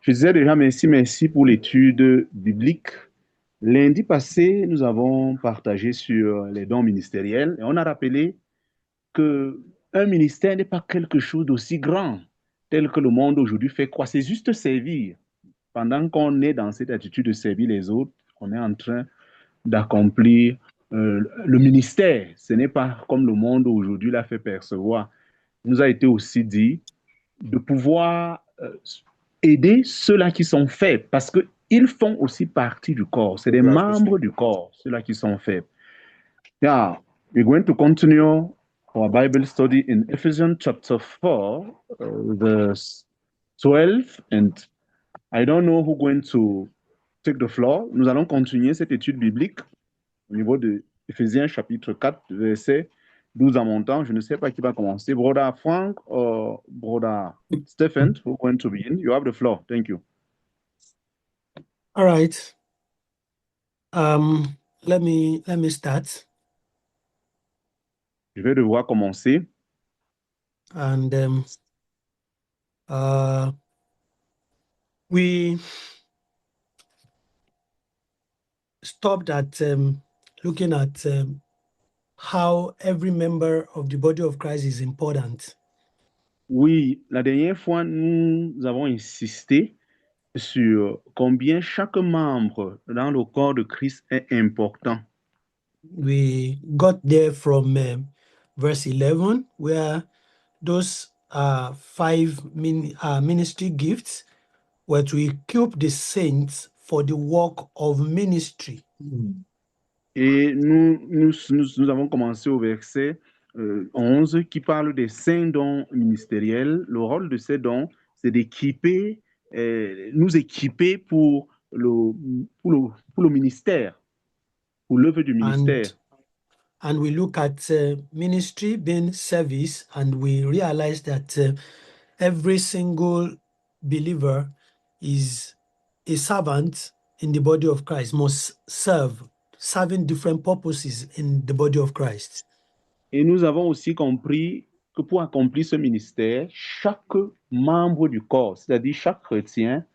Je disais déjà merci pour l'étude biblique. Lundi passé, nous avons partagé sur les dons ministériels et on a rappelé que un ministère n'est pas quelque chose d'aussi grand tel que le monde aujourd'hui fait croire. C'est juste servir. Pendant qu'on est dans cette attitude de servir les autres, on est en train d'accomplir le ministère. Ce n'est pas comme le monde aujourd'hui l'a fait percevoir. Il nous a été aussi dit de pouvoir aider ceux-là qui sont faibles, parce qu'ils font aussi partie du corps. C'est des membres du corps, ceux-là qui sont faibles. Yeah, we're going to continue our Bible study in Ephesians chapter 4, verse 12. And I don't know who's going to take the floor. Nous allons continuer cette étude biblique au niveau de Ephésiens chapitre 4, verset 12 à montant. Je ne sais pas qui va commencer. Brother Frank or Brother Stephen, who's going to begin? You have the floor. Thank you. All right. Let me start. Je vais devoir commencer. And we stopped at looking at how every member of the body of Christ is important. Oui, la dernière fois, nous avons insisté sur combien chaque membre dans le corps de Christ est important. We got there from verse 11, where those five ministry gifts were to equip the saints for the work of ministry. Et nous avons commencé au verset 11 qui parle des saints dons ministériels. Le rôle de ces dons, c'est d'équiper, nous équiper pour le ministère, pour l'œuvre du ministère. And we look at ministry being service, and we realize that every single believer is a servant in the body of Christ, must serve, serving different purposes in the body of Christ. Et nous avons aussi compris que pour accomplir ce ministère, chaque membre du corps, c'est-à-dire chaque chrétien,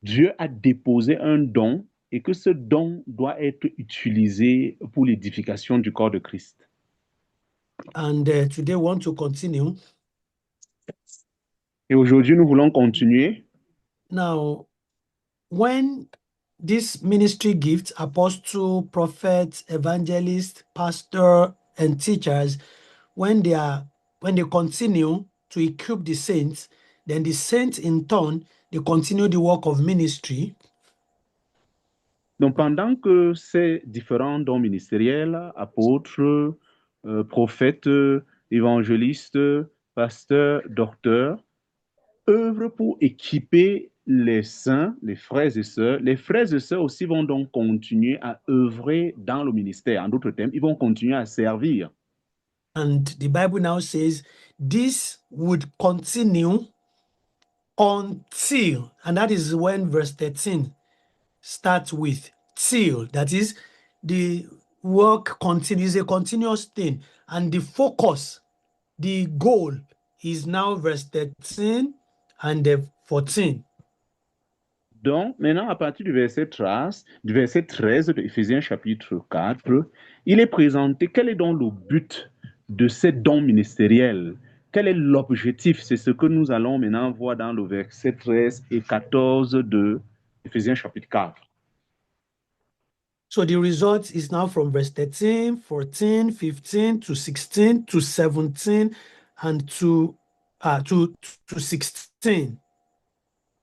Dieu a déposé un don et que ce don doit être utilisé pour l'édification du corps de Christ. And today we want to continue. Et aujourd'hui, nous voulons continuer. Now, when these ministry gifts, apostle, prophet, evangelist, pastor, and teachers, when they continue to equip the saints, then the saints in turn, they continue the work of ministry. Donc, pendant que ces différents dons ministériels, apôtres, prophètes, évangélistes, pasteurs, docteurs, œuvrent pour équiper les saints, les frères et sœurs aussi vont donc continuer à œuvrer dans le ministère. En d'autres termes, ils vont continuer à servir. And the Bible now says this would continue until, and that is when verse 13 starts with till. That is, the work continues, a continuous thing, and the focus, the goal is now verse 13 and 14. Donc, maintenant, à partir du verset 13 de Éphésiens chapitre 4, il est présenté quel est donc le but de ces dons ministériels. Quel est l'objectif? C'est ce que nous allons maintenant voir dans le verset 13 et 14 de Éphésiens chapitre 4. So the result is now from verse 13, 14, 15 to 16 to 17 and to 16.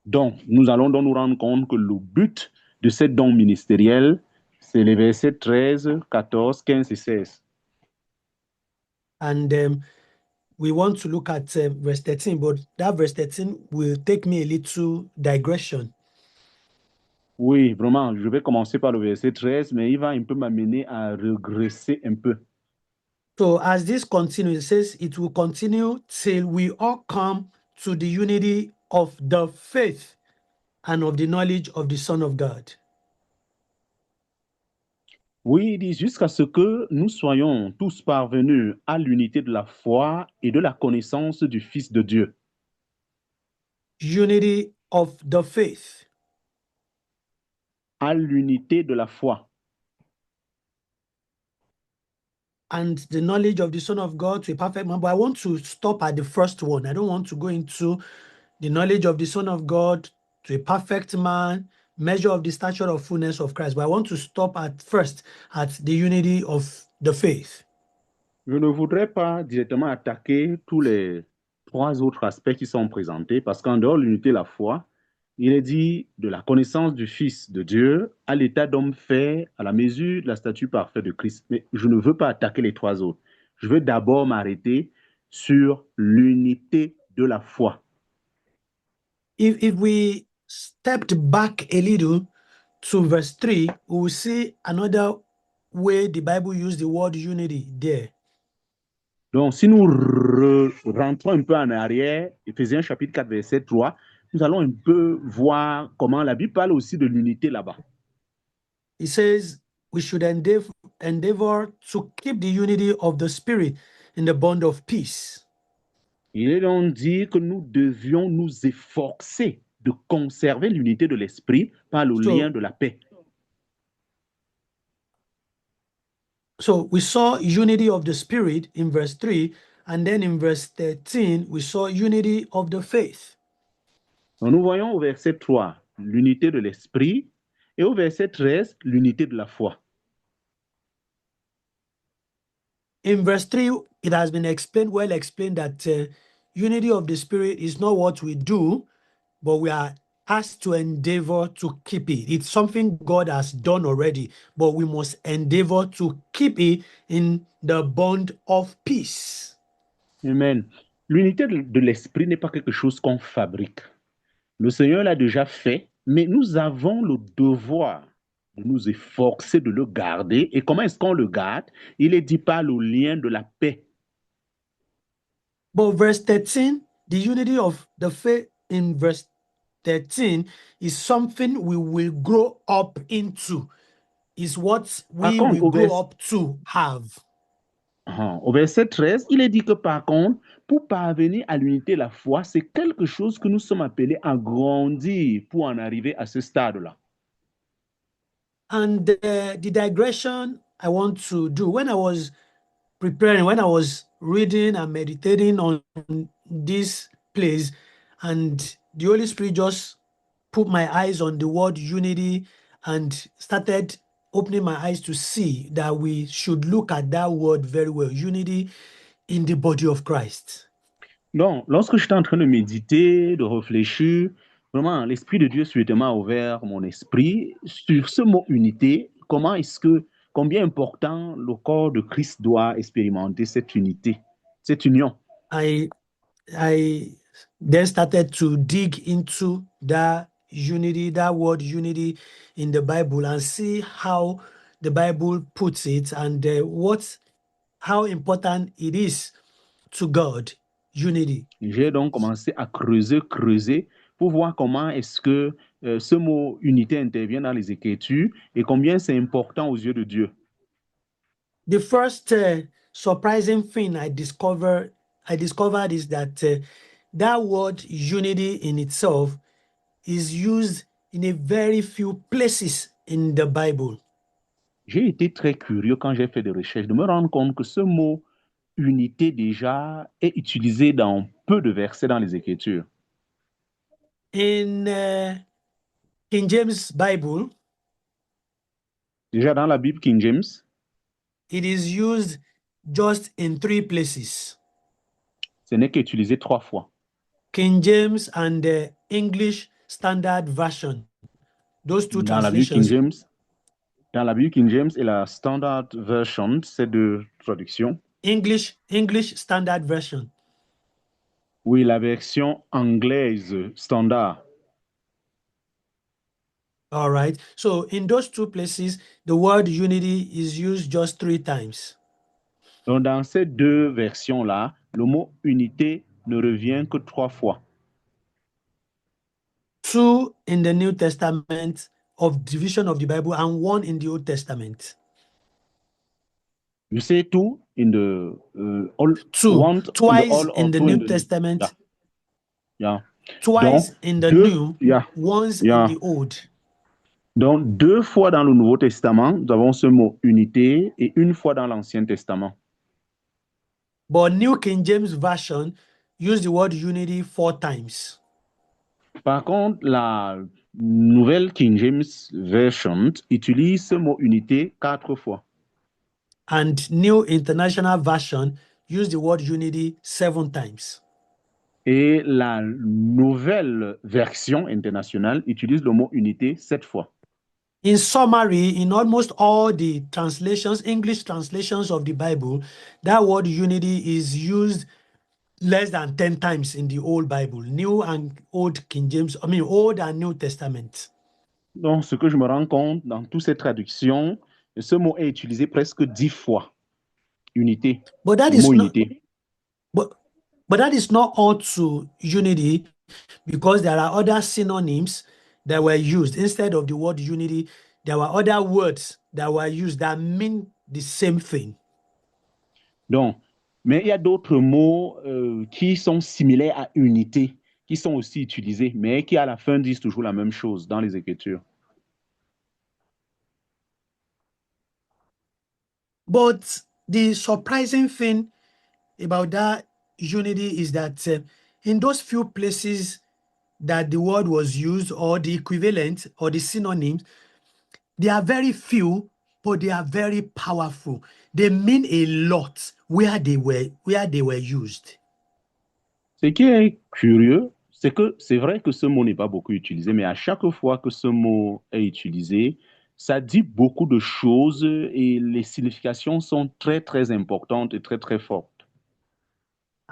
Donc, nous allons donc nous rendre compte que le but de ces dons ministériels, c'est les versets 13, 14, 15 et 16. And we want to look at verse 13, but that verse 13 will take me a little digression. Oui, vraiment, je vais commencer par le verset 13, mais il va un peu m'amener à regresser un peu. So as this continues, it says it will continue till we all come to the unity of the faith and of the knowledge of the Son of God. Oui, il dit jusqu'à ce que nous soyons tous parvenus à l'unité de la foi et de la connaissance du Fils de Dieu. Unity of the faith. À l'unité de la foi. And the knowledge of the Son of God to a perfect man. But I want to stop at the first one. I don't want to go into the knowledge of the Son of God to a perfect man, measure of the stature of fullness of Christ. But I want to stop at first at the unity of the faith. Je ne voudrais pas directement attaquer tous les trois autres aspects qui sont présentés, parce qu'en dehors de l'unité de la foi, il est dit de la connaissance du Fils de Dieu à l'état d'homme fait à la mesure de la statue parfaite de Christ. Mais je ne veux pas attaquer les trois autres. Je veux d'abord m'arrêter sur l'unité de la foi. If we stepped back a little to verse 3, we will see another way the Bible used the word unity there. Donc, si nous rentrons un peu en arrière, Éphésiens chapitre 4, verset 3, nous allons un peu voir comment la Bible parle aussi de l'unité là-bas. It says we should endeavor to keep the unity of the Spirit in the bond of peace. Il est donc dit que nous devions nous efforcer de conserver l'unité de l'esprit par le lien de la paix. So we saw unity of the Spirit in verse 3, and then in verse 13, we saw unity of the faith. Donc nous voyons au verset 3 l'unité de l'esprit et au verset 13 l'unité de la foi. In verse 3, it has been well explained that unity of the Spirit is not what we do, but we are asked to endeavor to keep it. It's something God has done already, but we must endeavor to keep it in the bond of peace. Amen. L'unité de l'esprit n'est pas quelque chose qu'on fabrique. Le Seigneur l'a déjà fait, mais nous avons le devoir de nous efforcer de le garder. Et comment est-ce qu'on le garde? Il est dit par le lien de la paix. But verse 13, the unity of the faith in verse 13 is something we will grow up into, is what we will grow up to have. Au verset 13, il est dit que par contre, pour parvenir à l'unité de la foi, c'est quelque chose que nous sommes appelés à grandir pour en arriver à ce stade-là. And the digression I want to do, when I was preparing, when I was reading and meditating on this place, and the Holy Spirit just put my eyes on the word unity and started opening my eyes to see that we should look at that word very well, unity in the body of Christ. Donc, lorsque j'étais en train de méditer, de réfléchir, vraiment, l'Esprit de Dieu subitement a ouvert mon esprit sur ce mot unité. Combien important le corps de Christ doit expérimenter cette unité, cette union. I then started to dig into that unity, that word unity in the Bible, and see how the Bible puts it and how important it is to God, unity. J'ai donc commencé à creuser pour voir comment est-ce que ce mot unité intervient dans les Écritures et combien c'est important aux yeux de Dieu. The first surprising thing I discovered is that that word unity in itself is used in a very few places in the Bible. J'ai été très curieux quand j'ai fait des recherches de me rendre compte que ce mot unité déjà est utilisé dans peu de versets dans les Écritures. In King James Bible, déjà dans la Bible King James, it is used just in 3 places. Ce n'est qu'utilisé 3 fois. King James and the English Standard Version. Those two dans translations. Dans la Bible King James et la Standard Version, ces deux traductions. English Standard Version. Oui, la version anglaise standard. All right. So in those 2 places, the word unity is used just 3 times. Donc dans ces deux versions-là, le mot unité ne revient que 3 fois. 2 in the New Testament of division of the Bible and 1 in the Old Testament. You say 2 in the twice in the New Testament. Yeah. Donc, twice in the deux, New, yeah, once in yeah. the Old. Donc, deux fois dans le Nouveau Testament, nous avons ce mot unité et une fois dans l'Ancien Testament. But New King James Version use the word unity 4 times. Par contre, la nouvelle King James Version utilise ce mot unité 4 fois. And New International Version use the word unity 7 times. Et la nouvelle version internationale utilise le mot unité 7 fois. In summary, in almost all the translations, English translations of the Bible, that word unity is used less than 10 times in the old Bible, New and Old King James, Old and New Testament. Donc, ce que je me rends compte dans toutes ces traductions, ce mot est utilisé presque 10 fois. Unité, But that le mot is not unité. but but that is not all to unity, because there are other synonyms that were used. Instead of the word unity, there were other words that were used that mean the same thing. Donc, mais il y a d'autres mots qui sont similaires à unité, qui sont aussi utilisés, mais qui à la fin disent toujours la même chose dans les Écritures. But the surprising thing about that unity is that in those few places that the word was used, or the equivalent or the synonyms, they are very few, but they are very powerful. They mean a lot where they were used. Ce qui est curieux, c'est que c'est vrai que ce mot n'est pas beaucoup utilisé, mais à chaque fois que ce mot est utilisé, ça dit beaucoup de choses et les significations sont très, très importantes et très, très fortes.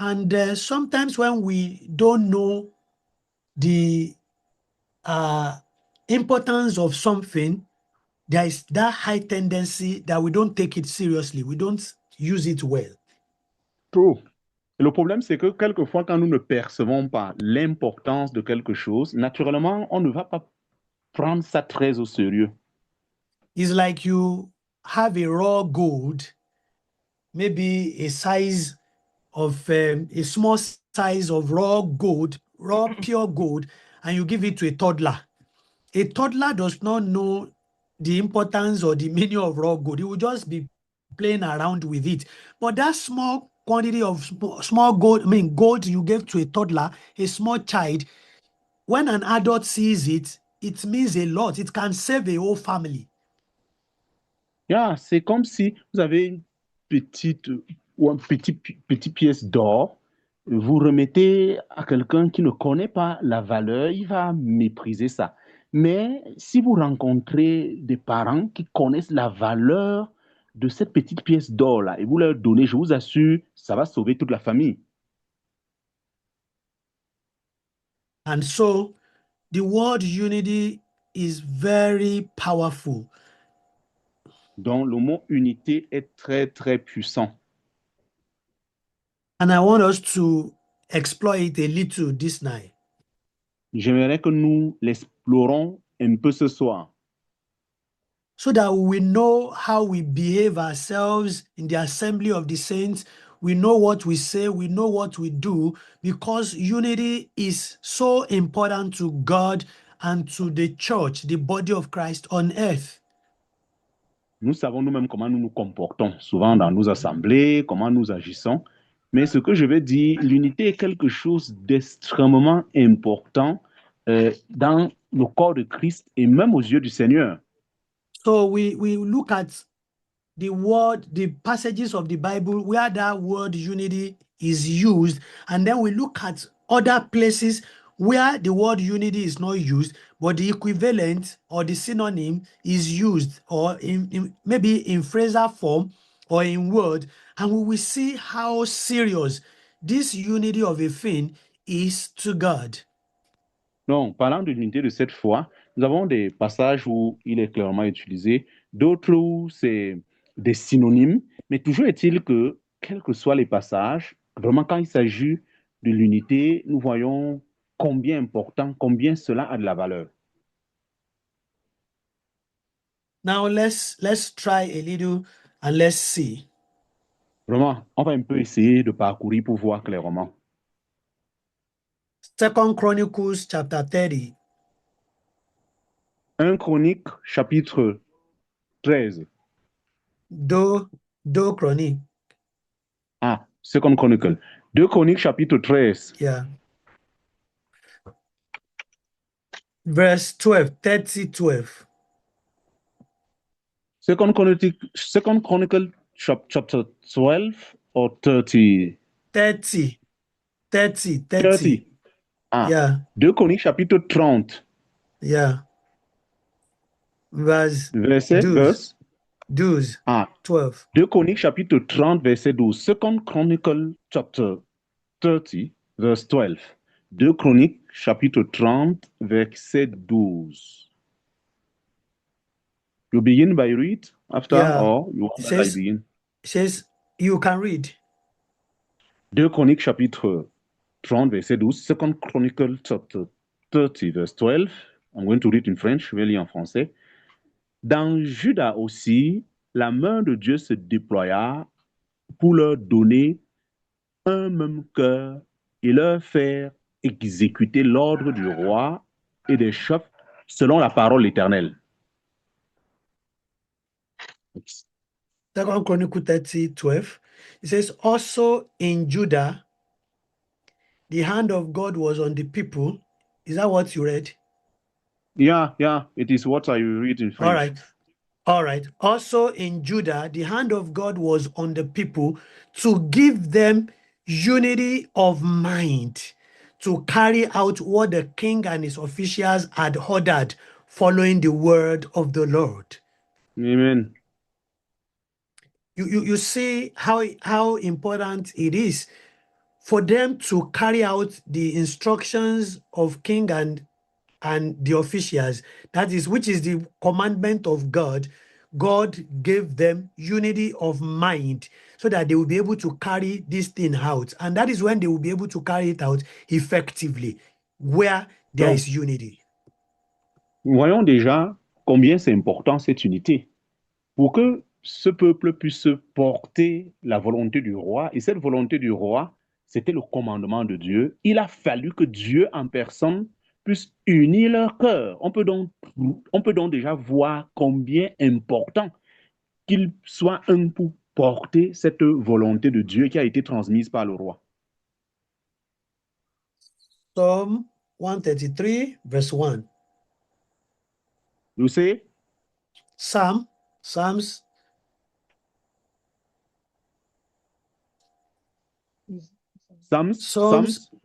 And sometimes when we don't know the importance of something, there is that high tendency that we don't take it seriously. We don't use it well. Trop. Et le problème, c'est que quelquefois, quand nous ne percevons pas l'importance de quelque chose, naturellement, on ne va pas prendre ça très au sérieux. It's like you have a raw gold, maybe a size of a small size of raw gold, raw pure gold, and you give it to a toddler. A toddler does not know the importance or the meaning of raw gold. He will just be playing around with it. But that small quantity of small gold, gold you gave to a toddler, a small child, when an adult sees it, it means a lot. It can save a whole family. Yeah, c'est comme si vous avez une petite ou un petit pièce d'or, vous remettez à quelqu'un qui ne connaît pas la valeur, il va mépriser ça. Mais si vous rencontrez des parents qui connaissent la valeur de cette petite pièce d'or-là et vous leur donnez, je vous assure, ça va sauver toute la famille. And so the word unity is very powerful. Donc, le mot unité est très, très puissant. And I want us to explore it a little this night. J'aimerais que nous l'explorons un peu ce soir, so that we know how we behave ourselves in the assembly of the saints. We know what we say, we know what we do, because unity is so important to God and to the church, the body of Christ on earth. nous savons nous-mêmes comment nous nous comportons, souvent dans nos assemblées, comment nous agissons. Mais ce que je veux dire, l'unité est quelque chose d'extrêmement important dans le corps de Christ et même aux yeux du Seigneur. So we look at the passages of the Bible where that word unity is used, and then we look at other places where the word unity is not used, but the equivalent or the synonym is used, or maybe in phrasal form or in word, and we will see how serious this unity of a thing is to God. Donc, parlant de l'unité de cette foi, nous avons des passages où il est clairement utilisé, d'autres où c'est des synonymes, mais toujours est-il que, quels que soient les passages, vraiment quand il s'agit de l'unité, nous voyons combien important, combien cela a de la valeur. Now let's try a little and let's see. Vraiment, on va un peu essayer de parcourir pour voir clairement. Second Chronicles chapter 30. 1 Chronique, chapitre 13. Do Chronique. Ah, Second Chronicle. 2 Chroniques, chapitre 13. Yeah. Verse 12, 30, 12. Second Chronicle, chapter 12 or 30? 30. 30. 30. Ah, Yeah. 2 Chroniques, chapitre 30. Yeah. Verse 12. 12. Ah, 12. 2 Chroniques, chapitre 30, verset 12. Second Chronicle, chapter 30, verse 12. 2 Chroniques, chapitre 30, verset 12. You begin by read after, Yeah. or you want that I begin? It says, you can read. 2 Chroniques, chapitre 30, verset 12. Second Chronicle, chapter 30, verse 12. I'm going to read in French, je vais lire en français. Dans Juda aussi, la main de Dieu se déploya pour leur donner un même cœur et leur faire exécuter l'ordre du roi et des chefs selon la parole éternelle. Second Chronicle 30, 12. It says, also in Judah, the hand of God was on the people. Is that what you read? Yeah, it is what I read in French. All right. Also in Judah, the hand of God was on the people to give them unity of mind to carry out what the king and his officials had ordered, following the word of the Lord. Amen. You see how important it is for them to carry out the instructions of king and the officials, that is, which is the commandment of God. God gave them unity of mind so that they will be able to carry this thing out. And that is when they will be able to carry it out effectively, where there is unity. Voyons déjà combien c'est important cette unité. Pour que ce peuple puisse porter la volonté du roi, et cette volonté du roi, c'était le commandement de Dieu, il a fallu que Dieu en personne puisse unir leur cœur. On peut donc déjà voir combien important qu'ils soient un pour porter cette volonté de Dieu qui a été transmise par le roi. Psalm 133, verse 1. You say? Psalms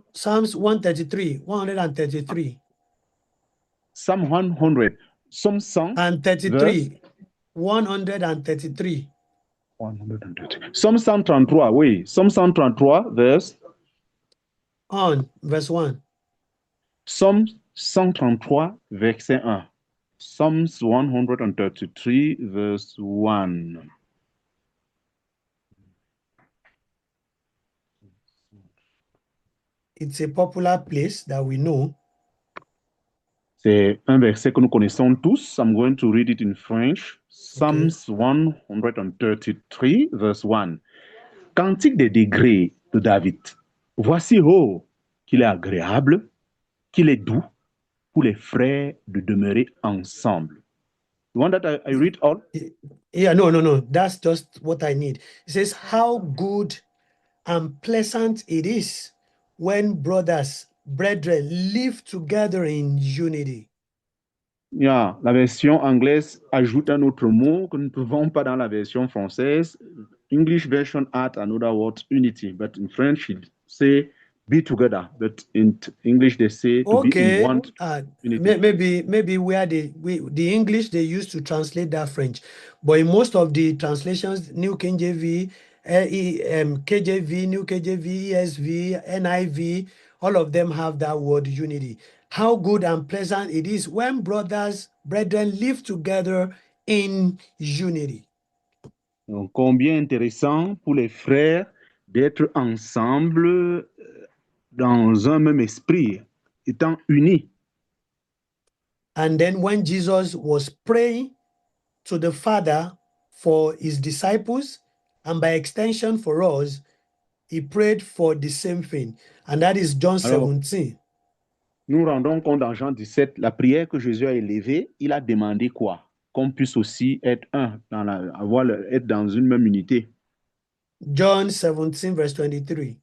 Psalms 133, 133. Psalm 100. Psalm 100. And 33. 133. 133. Psalm 133, oui. Psalm 133, verse? Verse 1. Psalm 133, verset 1. Psalms 133, verse 1. It's a popular place that we know. C'est un verset que nous connaissons tous. I'm going to read it in French. Psalms 133, verse 1. Cantique des degrés de David. Voici, oh, qu'il est agréable, qu'il est doux pour les frères de demeurer ensemble. You want that I read all? Yeah, no. That's just what I need. It says, how good and pleasant it is when brethren, live together in unity. Yeah, la version anglaise ajoute un autre mot que nous ne trouvons pas dans la version française. English version add another word, unity, but in French it say be together, but in English they say to be in one unity. Maybe where the English they used to translate that French, but in most of the translations, New King James, KJV, New KJV, ESV, NIV, all of them have that word unity. How good and pleasant it is when brethren live together in unity. Donc, combien intéressant pour les frères d'être ensemble dans un même esprit, étant unis. And then when Jesus was praying to the Father for his disciples, and by extension for us, he prayed for the same thing. And that is John 17. Nous rendons compte dans Jean 17, la prière que Jésus a élevée, il a demandé quoi? Qu'on puisse aussi être un, être dans une même unité. John 17, verse 23.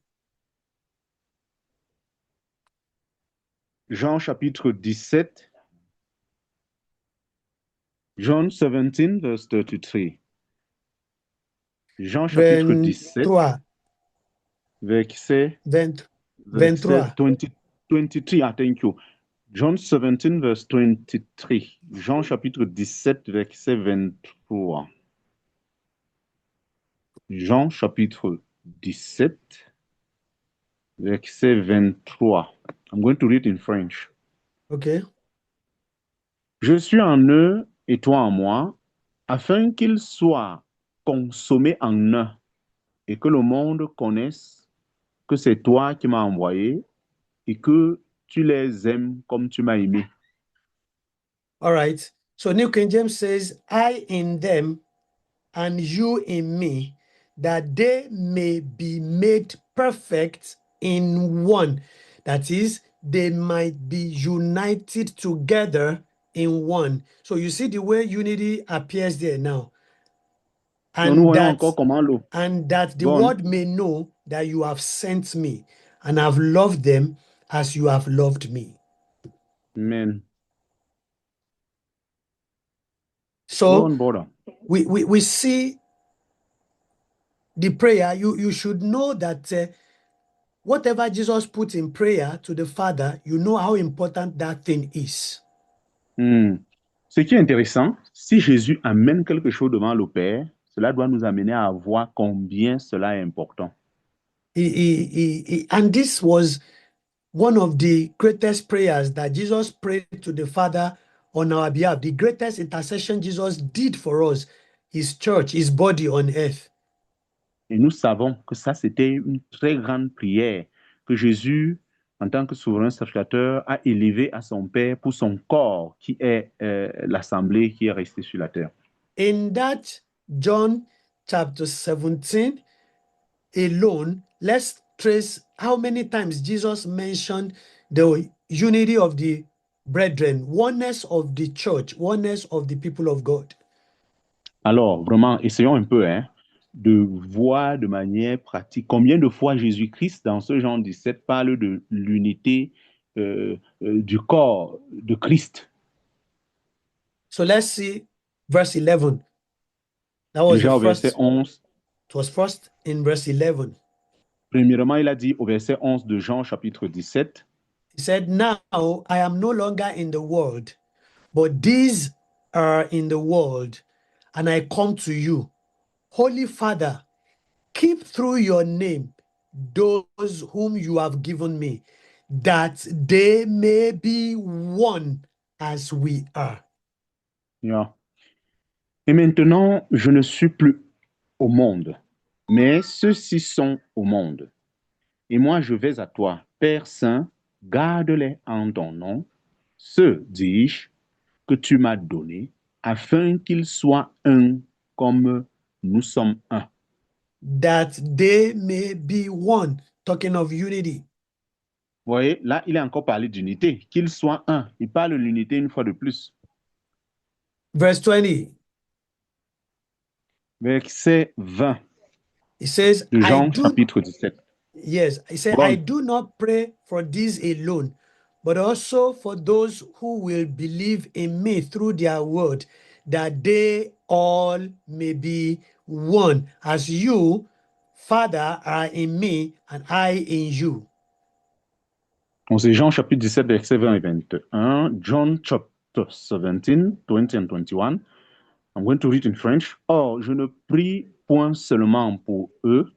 Jean chapitre 17, John 17, verse 33. Jean chapitre 17, 23. verset, 20, verset 23. 20, 23. Ah, thank you. John 17, verse 23. Jean chapitre 17, verset 23. Jean chapitre 17, verset 23. I'm going to read in French. Okay. Je suis en eux et toi en moi, afin qu'ils soient consommés en un et que le monde connaisse que c'est toi qui m'as envoyé et que tu les aimes comme tu m'as aimé. All right. So New King James says, I in them and you in me, that they may be made perfect in one. That is, they might be united together in one. So you see the way unity appears there now. Donc nous And voyons that encore comment l'eau. the Go on. world may know that you have sent me and have loved them as you have loved me. Amen. Go So on, brother. we see the prayer. You should know that whatever Jesus put in prayer to the Father, you know how important that thing is. Hmm. Ce qui est intéressant, si Jésus amène quelque chose devant le Père, cela doit nous amener à voir combien cela est important. And this was one of the greatest prayers that Jesus prayed to the Father on our behalf, the greatest intercession Jesus did for us, his church, his body on earth. Et nous savons que ça, c'était une très grande prière que Jésus, en tant que souverain sacrificateur, a élevée à son Père pour son corps, qui est l'assemblée qui est restée sur la terre. In that John chapter 17 alone, let's trace how many times Jesus mentioned the unity of the brethren, oneness of the church, oneness of the people of God. Alors, vraiment, essayons un peu de voir de manière pratique combien de fois Jésus-Christ, dans ce Jean 17, parle de l'unité du corps de Christ. So let's see verse 11. That was the Déjà au verset first, 11, it was first in verse 11. premièrement, il a dit au verset 11 de Jean chapitre 17, He said, Now I am no longer in the world, but these are in the world, and I come to you. Holy Father, keep through your name those whom you have given me, that they may be one as we are. yeah. Et maintenant, je ne suis plus au monde, mais ceux-ci sont au monde. Et moi, je vais à toi, Père Saint, garde-les en ton nom, ceux, dis-je, que tu m'as donnés, afin qu'ils soient un comme nous sommes un. That they may be one. Talking of unity. Vous voyez, là, il est encore parlé d'unité, qu'ils soient un. Il parle de l'unité une fois de plus. Verse 20, Verset 20 it says, de I Jean, do, chapitre 17. yes, he said, I Bon, do not pray for these alone, but also for those who will believe in me through their word, that they all may be one, as you, Father, are in me and I in you. donc c'est Jean, chapitre 17, verset 20 et 21. John, chapter 17, 20 and 21. I'm going to read in French. Or, je ne prie point seulement pour eux,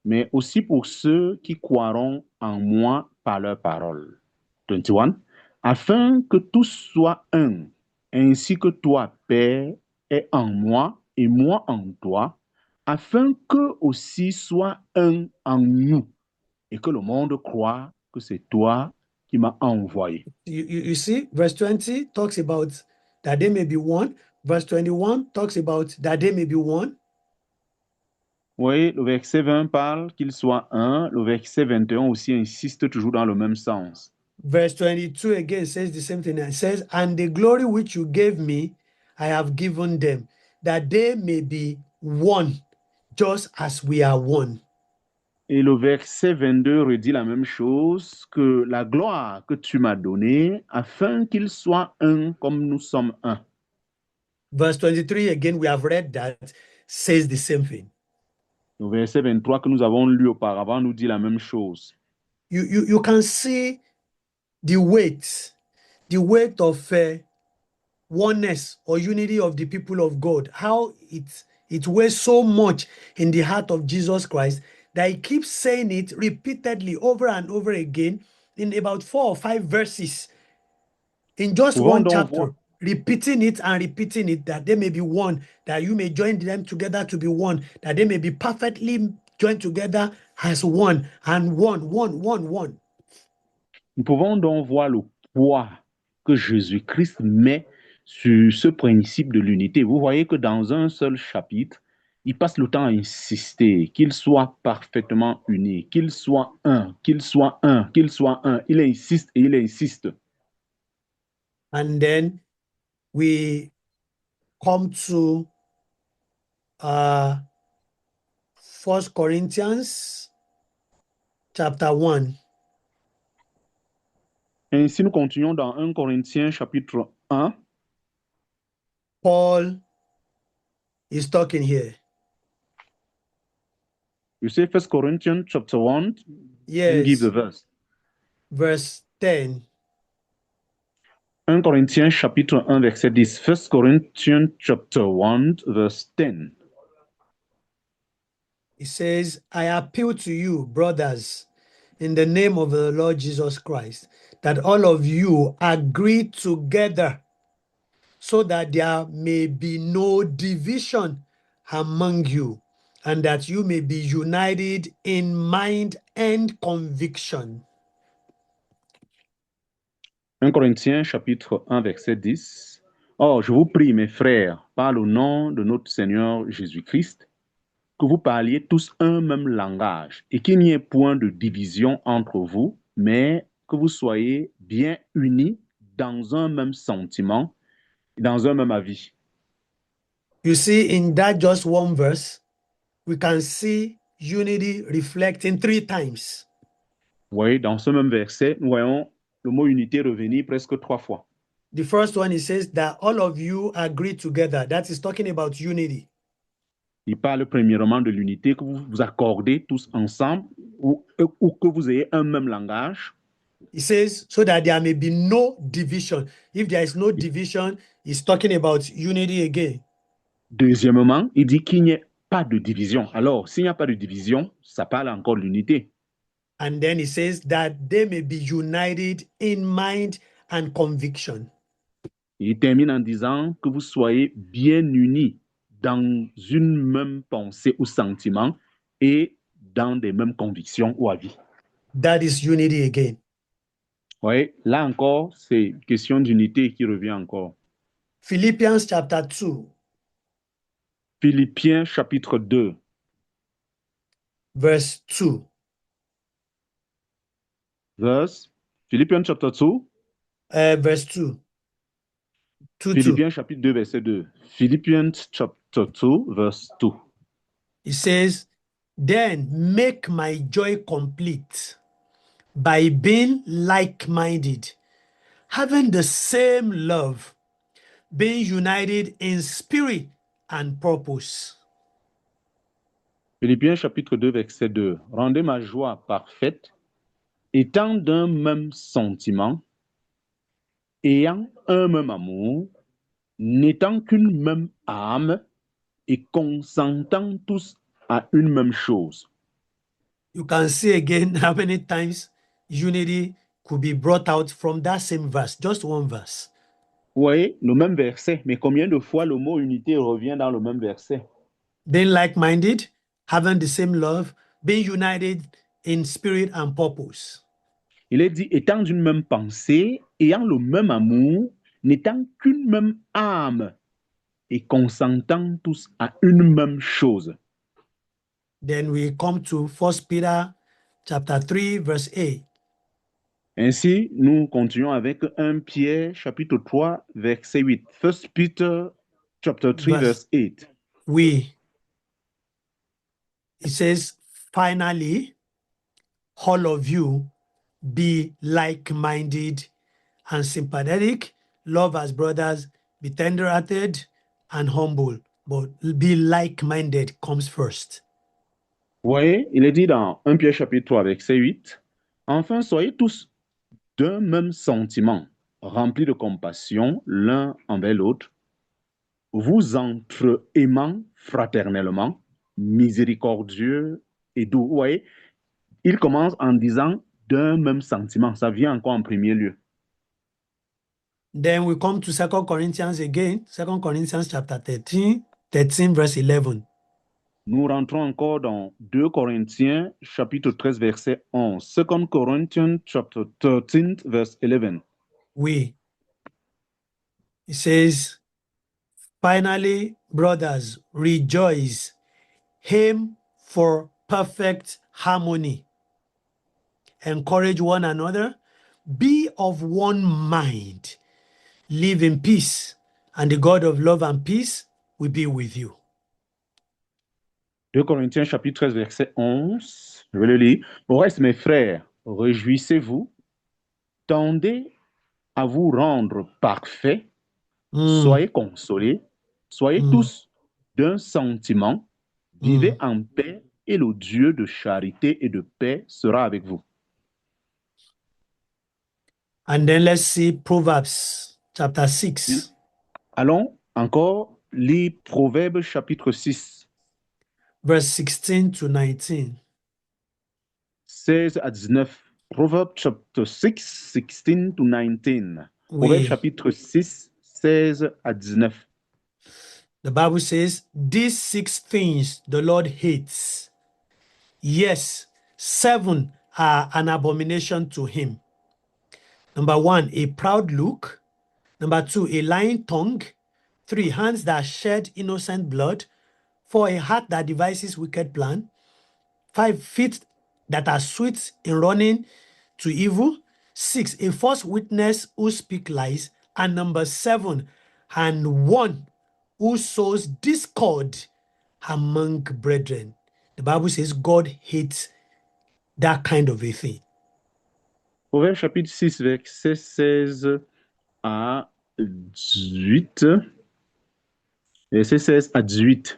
mais aussi pour ceux qui croiront en moi par leur parole. 21. Afin que tous soient un, ainsi que toi, Père, es en moi et moi en toi, afin qu'eux aussi soient un en nous, et que le monde croit que c'est toi qui m'as envoyé. You see, verse 20 talks about that they may be one. Verse 21 talks about that they may be one. Oui, le verset 20 parle qu'il soit un. Le verset 21 aussi insiste toujours dans le même sens. Verse 22 again says the same thing. It says, and the glory which you gave me, I have given them, that they may be one, just as we are one. Et le verset 22 redit la même chose, que la gloire que tu m'as donnée, afin qu'ils soient un comme nous sommes un. Verse 23, again, we have read that, says the same thing. Le verset 23 que nous avons lu auparavant nous dit la même chose. You can see the weight of oneness or unity of the people of God, how it weighs so much in the heart of Jesus Christ that he keeps saying it repeatedly over and over again in about 4 or 5 verses in just one chapter, repeating it and repeating it, that they may be one, that you may join them together to be one, that they may be perfectly joined together as one, and one. Nous pouvons donc voir le poids que Jésus-Christ met sur ce principe de l'unité. Vous voyez que dans un seul chapitre, il passe le temps à insister qu'ils soient parfaitement unis, qu'ils soient un, qu'ils soient un, qu'ils soient un. Il insiste et il insiste. And then we come to 1 Corinthians chapter 1. Ainsi, nous continuons dans 1 Corinthiens chapitre 1. Paul is talking here. You say 1 Corinthians chapter 1, yes. And give the verse. Verse 10. 1 Corinthiens chapitre 1 verset 10. 1 Corinthians chapter 1 verse 10. It says, I appeal to you, brothers, in the name of the Lord Jesus Christ, that all of you agree together so that there may be no division among you, and that you may be united in mind and conviction. 1 Corinthiens chapitre 1 verset 10. Or, je vous prie, mes frères, par le nom de notre Seigneur Jésus-Christ, que vous parliez tous un même langage et qu'il n'y ait point de division entre vous, mais que vous soyez bien unis dans un même sentiment, dans un même avis. You see, in that just one verse, we can see unity reflecting 3 times. Oui, dans ce même verset, nous voyons le mot unité revenir presque 3 fois. The first one, it says that all of you agree together. That is talking about unity. Il parle premièrement de l'unité, que vous vous accordez tous ensemble ou que vous ayez un même langage. It says, so that there may be no division. If there is no division, it's talking about unity again. Deuxièmement, il dit qu'il n'y ait pas de division. Alors, s'il n'y a pas de division, ça parle encore de l'unité. And then it says that they may be united in mind and conviction. Il termine en disant que vous soyez bien unis dans une même pensée ou sentiment et dans des mêmes convictions ou avis. That is unity again. Oui, là encore, c'est question d'unité qui revient encore. Philippians chapter 2. Philippiens chapitre 2. Verse 2. Verse, Philippians chapter 2. Verse 2. Philippiens chapitre 2, verset 2. Philippians chapter 2, verse 2. It says, then make my joy complete by being like-minded, having the same love, being united in spirit and purpose. Philippiens chapitre 2, verset 2. Rendez ma joie parfaite, étant d'un même sentiment, ayant un même amour, n'étant qu'une même âme et consentant tous à une même chose. You can see again how many times unity could be brought out from that same verse, just one verse. Vous voyez, le même verset, mais combien de fois le mot unité revient dans le même verset? Being like-minded, having the same love, being united in spirit and purpose. Il est dit, étant d'une même pensée, ayant le même amour, n'étant qu'une même âme et consentant tous à une même chose. Then we come to 1 Peter chapter 3, verse 8. Ainsi, nous continuons avec 1 Pierre chapitre 3, verset 8. First Peter chapter 3, Verse verse 8. we it says, finally, all of you be like-minded and sympathetic, love as brothers, be tender-hearted and humble, but be like-minded comes first. Vous voyez, il est dit dans 1 Pierre chapitre 3, verset 8. Enfin, soyez tous d'un même sentiment, remplis de compassion l'un envers l'autre, vous entre aimant fraternellement, miséricordieux et doux. Vous voyez, il commence en disant d'un même sentiment. Ça vient encore en premier lieu. Then we come to 2 Corinthians again, 2 Corinthians chapter 13, verse 11. Nous rentrons encore dans 2 Corinthiens chapitre 13 verset 11. 2 Corinthians chapter 13 verse 11. It says, finally, brothers, rejoice, aim for perfect harmony, encourage one another, be of one mind, live in peace, and the God of love and peace will be with you. 2 Corinthiens chapitre 13 verset 11. Je vais le lire. Au reste, mes frères, réjouissez-vous, tendez à vous rendre parfaits, soyez consolés, soyez tous d'un sentiment, vivez en paix et le Dieu de charité et de paix sera avec vous. And then let's see Proverbs chapter 6. Allons encore lire Proverbes chapitre 6. Verse 16 to 19. 16 à 19. Proverbes chapter 6, 16 to 19. Proverbes chapitre 6, 16 à 19. The Bible says, these 6 things the Lord hates. Yes, 7 are an abomination to him. Number 1, a proud look. Number 2, a lying tongue. 3, hands that shed innocent blood. 4, a heart that devises wicked plan. 5, feet that are swift in running to evil. 6, a false witness who speak lies. And number 7, and one who sows discord among brethren. The Bible says God hates that kind of a thing. Proverbe chapitre 6, verset 16 à 18. Verset 16 à 18.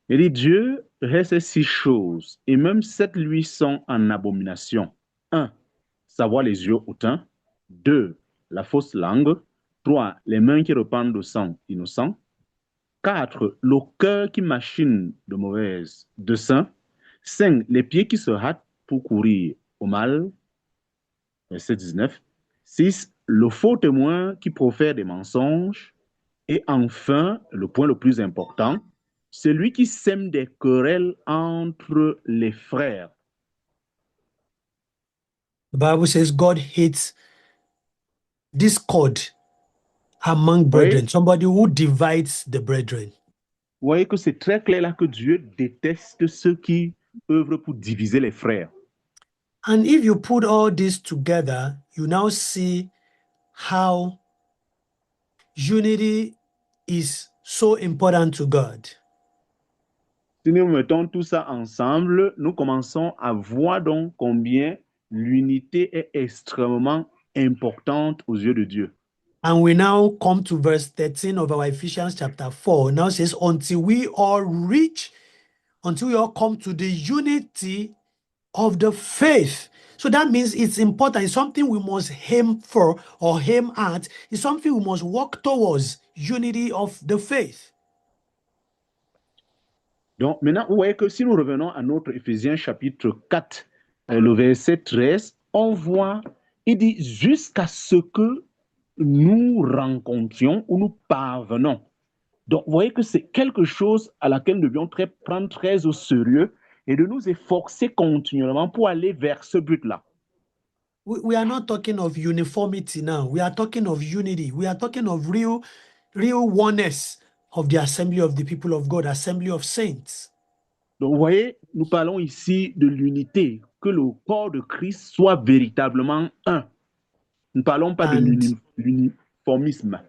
Il dit, Dieu reste 6 choses, et même 7 lui sont en abomination. 1. Savoir les yeux hautains. 2. La fausse langue. 3. Les mains qui répandent le sang innocent. 4. Le cœur qui machine de saint. 5. Les pieds qui se hâtent pour courir au mal. Verset 19. 6. Le faux témoin qui profère des mensonges. Et enfin, le point le plus important, celui qui sème des querelles entre les frères. The Bible says God hates discord among brethren, somebody who divides the brethren. Vous voyez que c'est très clair là que Dieu déteste ceux qui œuvrent pour diviser les frères. And if you put all this together, you now see how unity is so important to God. Si nous mettons tout ça ensemble, nous commençons à voir donc combien l'unité est extrêmement importante aux yeux de Dieu. And we now come to verse 13 of our Ephesians chapter 4. Now it says, until we all come to the unity of the faith. So that means it's important. It's something we must aim for or aim at. It's something we must work towards, unity of the faith. Donc maintenant, vous voyez que si nous revenons à notre Éphésiens chapitre 4, le verset 13, on voit, il dit jusqu'à ce que nous rencontrions ou nous parvenons. Donc, vous voyez que c'est quelque chose à laquelle nous devions prendre très au sérieux et de nous efforcer continuellement pour aller vers ce but-là. We are not talking of uniformity now. We are talking of unity. We are talking of real oneness of the assembly of the people of God, assembly of saints. Donc, vous voyez, nous parlons ici de l'unité, que le corps de Christ soit véritablement un. Nous ne parlons pas de And l'uniformisme.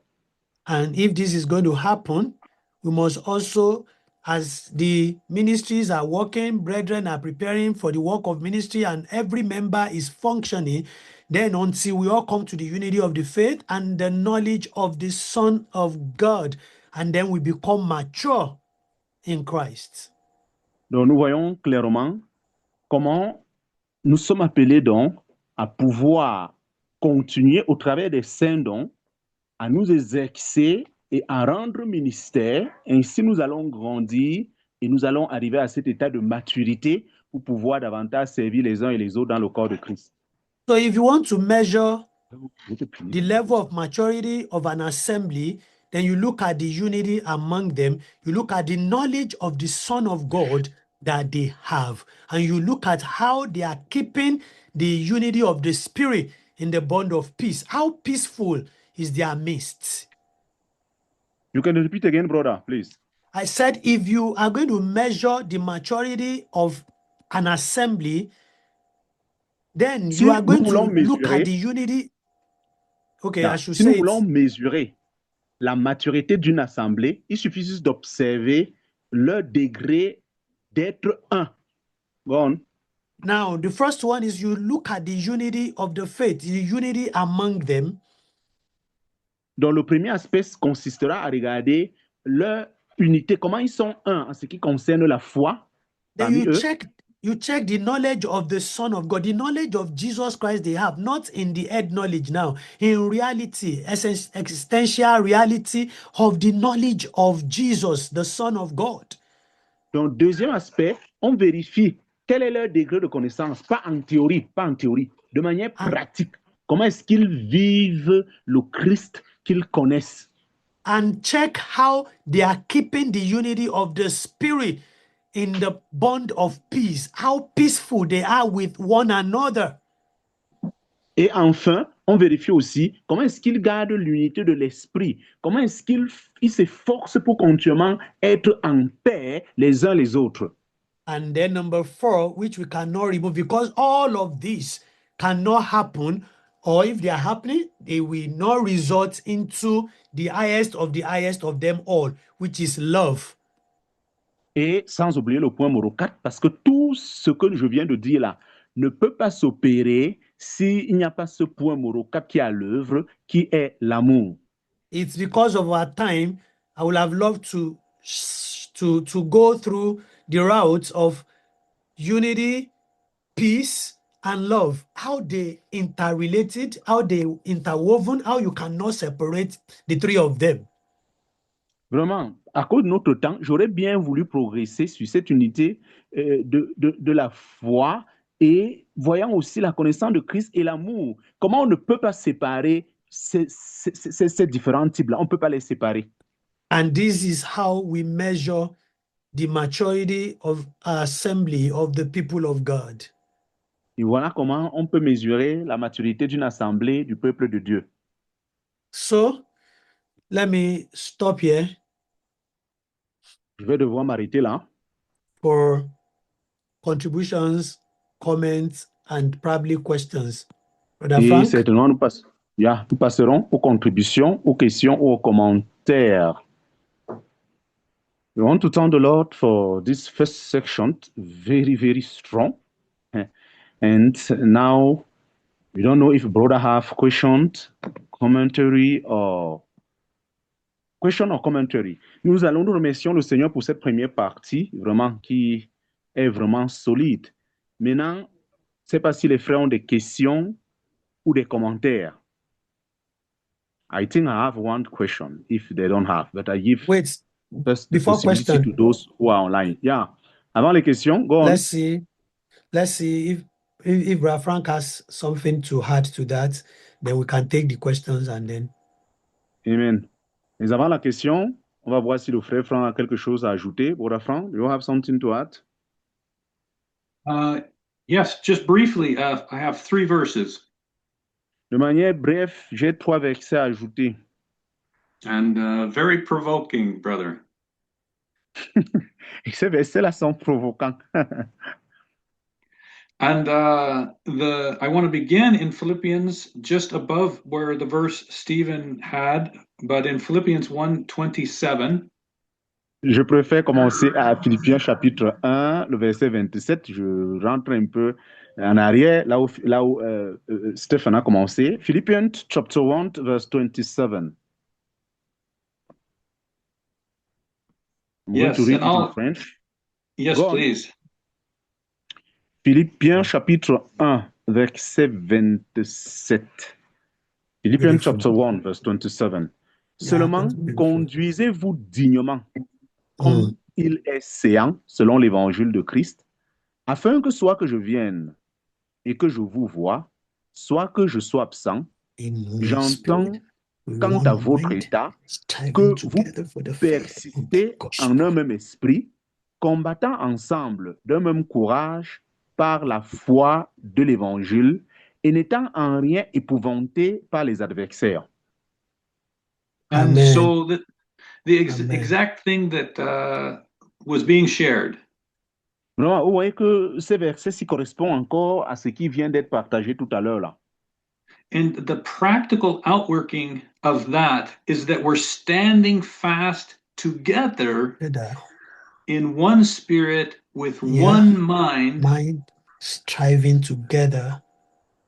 And if this is going to happen, we must also, as the ministries are working, brethren are preparing for the work of ministry, and every member is functioning, then until we all come to the unity of the faith and the knowledge of the Son of God, and then we become mature in Christ. Donc nous voyons clairement comment nous sommes appelés donc à pouvoir continuer au travers des saints dons, à nous exercer et à rendre ministère. Ainsi, nous allons grandir et nous allons arriver à cet état de maturité pour pouvoir davantage servir les uns et les autres dans le corps de Christ. So if you want to measure Je te prie. the level of maturity of an assembly, then you look at the unity among them, you look at the knowledge of the Son of God that they have, and you look at how they are keeping the unity of the Spirit in the bond of peace. How peaceful is their midst? You can repeat again, brother, please. I said, if you are going to measure the maturity of an assembly, then Si you are nous going voulons to look at mesurer, the unity. Okay, I yeah, should si nous say it. voulons mesurer la maturité d'une assemblée, il suffit juste d'observer leur degré d'être un. Go on. Now, the first one is you look at the unity of the faith, the unity among them. Donc, le premier aspect consistera à regarder leur unité, comment ils sont un en ce qui concerne la foi Then parmi eux. you check the knowledge of the Son of God, the knowledge of Jesus Christ they have, not in the head knowledge now, in reality, existential reality of the knowledge of Jesus, the Son of God. Donc, deuxième aspect, on vérifie quel est leur degré de connaissance, pas en théorie, de manière pratique. Comment est-ce qu'ils vivent le Christ qu'ils connaissent? And check how they are keeping the unity of the Spirit in the bond of peace, how peaceful they are with one another. Et enfin, on vérifie aussi comment est-ce qu'ils gardent l'unité de l'esprit, comment est-ce qu'ils s'efforcent pour continuellement être en paix les uns les autres. And then number 4, which we cannot remove, because all of this cannot happen, or if they are happening, they will not result into the highest of them all, which is love. Et sans oublier le point numéro 4, parce que tout ce que je viens de dire là ne peut pas s'opérer s'il n'y a pas ce point numéro 4 qui est à l'œuvre, qui est l'amour. It's because of our time. I would have loved to go through the routes of unity, peace, and love, how they interrelated, how they interwoven, how you cannot separate the three of them. Vraiment, à cause de notre temps, j'aurais bien voulu progresser sur cette unité de la foi et voyant aussi la connaissance de Christ et l'amour. Comment on ne peut pas séparer ces différents types-là? On ne peut pas les séparer. And this is how we measure the maturity of our assembly of the people of God. Et voilà comment on peut mesurer la maturité d'une assemblée du peuple de Dieu. So, let me stop here. Je vais devoir m'arrêter là. For contributions, comments, and probably questions. Brother Et Frank? certainement, nous passerons aux contributions, aux questions ou aux commentaires. We want to thank the Lord for this first section, very, very strong. And now, we don't know if brother have questions, commentary or question or commentary. Nous allons nous remercier le Seigneur pour cette première partie, vraiment, qui est vraiment solide. Maintenant, je ne sais pas si les frères ont des questions ou des commentaires. I think I have one question if they don't have, but I give Wait, first the before possibility question, to those who are online. Yeah. Avant les questions, go on. let's see if Brother Frank has something to add to that, then we can take the questions and then. Amen. Mais avant la question, on va voir si le frère Franck a quelque chose à ajouter. Brother Frank, do you have something to add? Yes, just briefly, I have 3 verses. De manière brève, j'ai 3 versets à ajouter. And very provoking, brother. Et ces versets-là sont provocants. And I want to begin in Philippians, just above where the verse Stephen had, but in Philippians 1:27. Je préfère commencer à Philippiens chapitre 1, le verset 27. Je rentre un peu en arrière, là où Stéphane a commencé. Philippians chapter 1, verse 27. I'm going to Yes, read and it in I'll, French. yes, Go on. please. Philippiens chapitre 1, verset 27. Philippians Beautiful. chapter 1, verse 27. Yeah, Seulement, that's beautiful. conduisez-vous dignement, Mm. comme il est séant, selon l'évangile de Christ, afin que soit que je vienne et que je vous vois, soit que je sois absent, In one j'entends spirit, quant à one votre mind, état striving que vous together for the faith of the persistez en un gospel. même esprit, combattant ensemble d'un même courage par la foi de l'évangile et n'étant en rien épouvantés par les adversaires. And Amen. so the Amen. exact thing that was being shared. Vraiment, vous voyez que ces versets s'y correspondent encore à ce qui vient d'être partagé tout à l'heure là. And the practical outworking of that is that we're standing fast together Together, in one spirit with yeah, one mind. mind striving together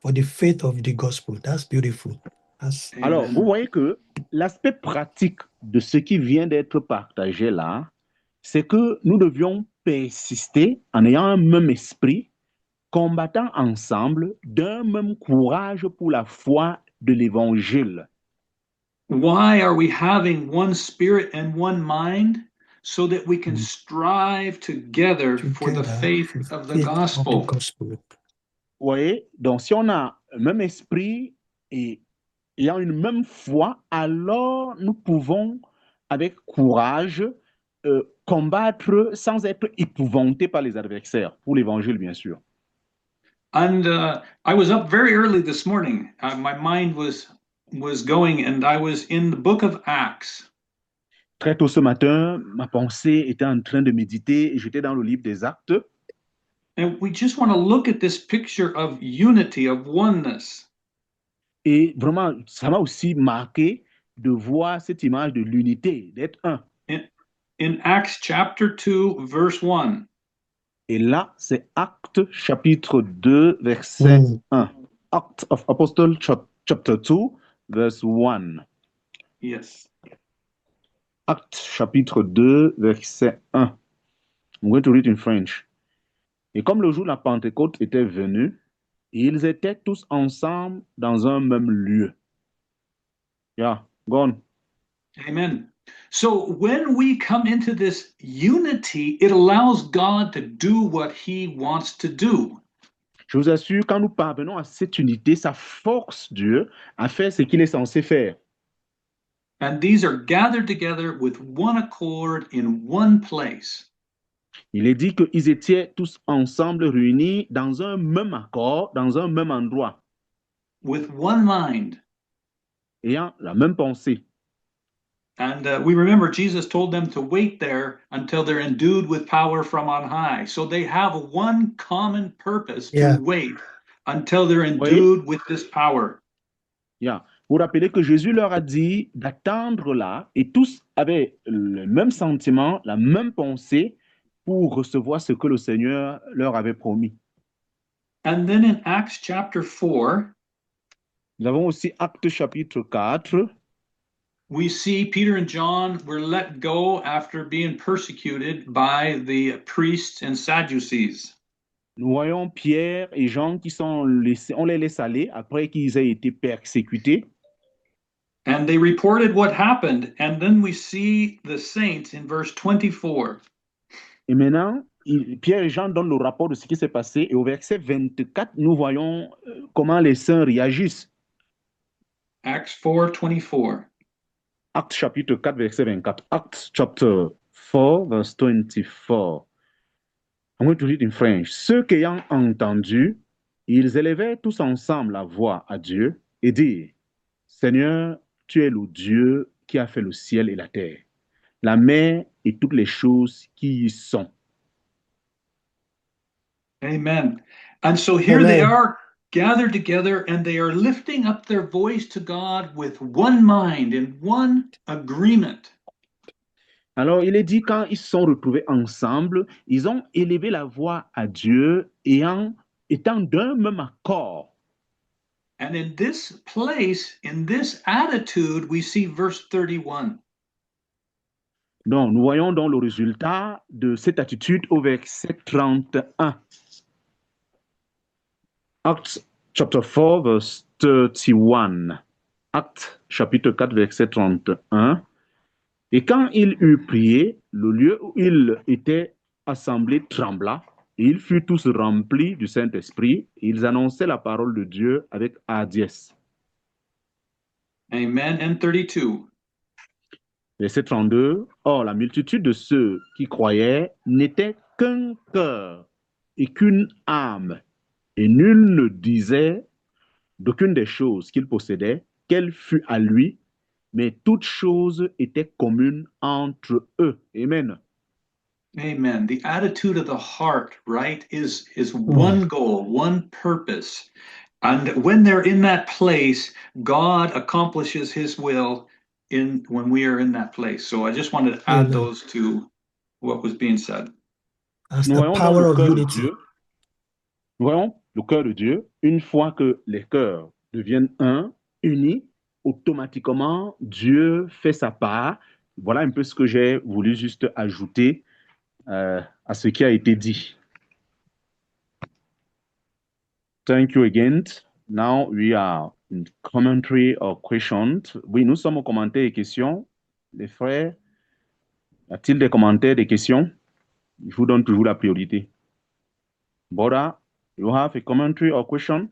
for the faith of the gospel. That's beautiful. That's Alors, Amen. vous voyez que l'aspect pratique de ce qui vient d'être partagé là, c'est que nous devions persister en ayant un même esprit, combattant ensemble d'un même courage pour la foi de l'évangile. Why are we having one spirit and one mind? So that we can Mm. strive together for the together faith for the of the faith of the gospel. gospel. Vous voyez, donc si on a un même esprit et ayant une même foi, alors nous pouvons avec courage combattre sans être épouvantés par les adversaires, pour l'évangile bien sûr. And I was up very early this morning. My mind was going, and I was in the book of Acts. Très tôt ce matin, ma pensée était en train de méditer et j'étais dans le livre des Actes. And we just want to look at this picture of unity, of oneness. Et vraiment, ça m'a aussi marqué de voir cette image de l'unité, d'être un. In Acts chapter 2, verse 1. Et là, c'est Actes chapitre 2, verset 1. Acts of Apostles chapter 2, verse 1. Yes. Actes chapitre 2, verset 1. I'm going to read in French. Et comme le jour de la Pentecôte était venu, ils étaient tous ensemble dans un même lieu. Yeah, go on. Amen. So when we come into this unity, it allows God to do what he wants to do. Je vous assure, quand nous parvenons à cette unité, ça force Dieu à faire ce qu'il est censé faire. And these are gathered together with one accord in one place. Il est dit qu'ils étaient tous ensemble réunis dans un même accord, dans un même endroit, With one mind. ayant la même pensée. And we remember Jesus told them to wait there until they're endued with power from on high. So they have one common purpose to wait until they're endued with this power. Yeah. Vous rappelez que Jésus leur a dit d'attendre là et tous avaient le même sentiment, la même pensée pour recevoir ce que le Seigneur leur avait promis. And then in Acts chapter 4, nous avons aussi Actes chapitre 4. We see Peter and John were let go after being persecuted by the priests and Sadducees. Nous voyons Pierre et Jean qui sont laissés, on les laisse aller après qu'ils aient été persécutés. And they reported what happened, and then we see the saints in verse 24. Et maintenant, Pierre et Jean donnent le rapport de ce qui s'est passé. Et au verset 24, nous voyons comment les saints réagissent. Acts 4:24. Actes chapitre 4, verset 24. Acts chapter 4, verse 24. I'm going to read in French. Ceux qui ayant entendu, ils élevèrent tous ensemble la voix à Dieu et dirent, Seigneur, tu es le Dieu qui a fait le ciel et la terre, la mer et toutes les choses qui y sont. Amen. And so here they are gathered together and they are lifting up their voice to God with one mind and one agreement. Alors, il est dit, quand ils se sont retrouvés ensemble, ils ont élevé la voix à Dieu et étant d'un même accord. And in this place, in this attitude, we see verse 31. Donc, nous voyons donc le résultat de cette attitude au verset 31. Acts chapter 4, verse 31. Actes chapitre 4, verset 31. Et quand il eut prié, le lieu où il était assemblé trembla, et ils furent tous remplis du Saint-Esprit, et ils annonçaient la parole de Dieu avec hardiesse. Amen. And 32. Verset 32. Or, la multitude de ceux qui croyaient n'était qu'un cœur et qu'une âme, et nul ne disait d'aucune des choses qu'il possédait qu'elle fût à lui, mais toutes choses étaient communes entre eux. Amen. Amen. The attitude of the heart, right, is one goal, one purpose. And when they're in that place, God accomplishes his will when we are in that place. So I just wanted to add those to what was being said. As the power of unity. Nous voyons le cœur de Dieu, une fois que les cœurs deviennent un, unis, automatiquement, Dieu fait sa part. Voilà un peu ce que j'ai voulu juste ajouter à ce qui a été dit. Thank you again. Now we are in commentary or questions. Oui, nous sommes aux commentaires et questions. Les frères, y a-t-il des commentaires, des questions? Je vous donne toujours la priorité. Bora, you have a commentary or question?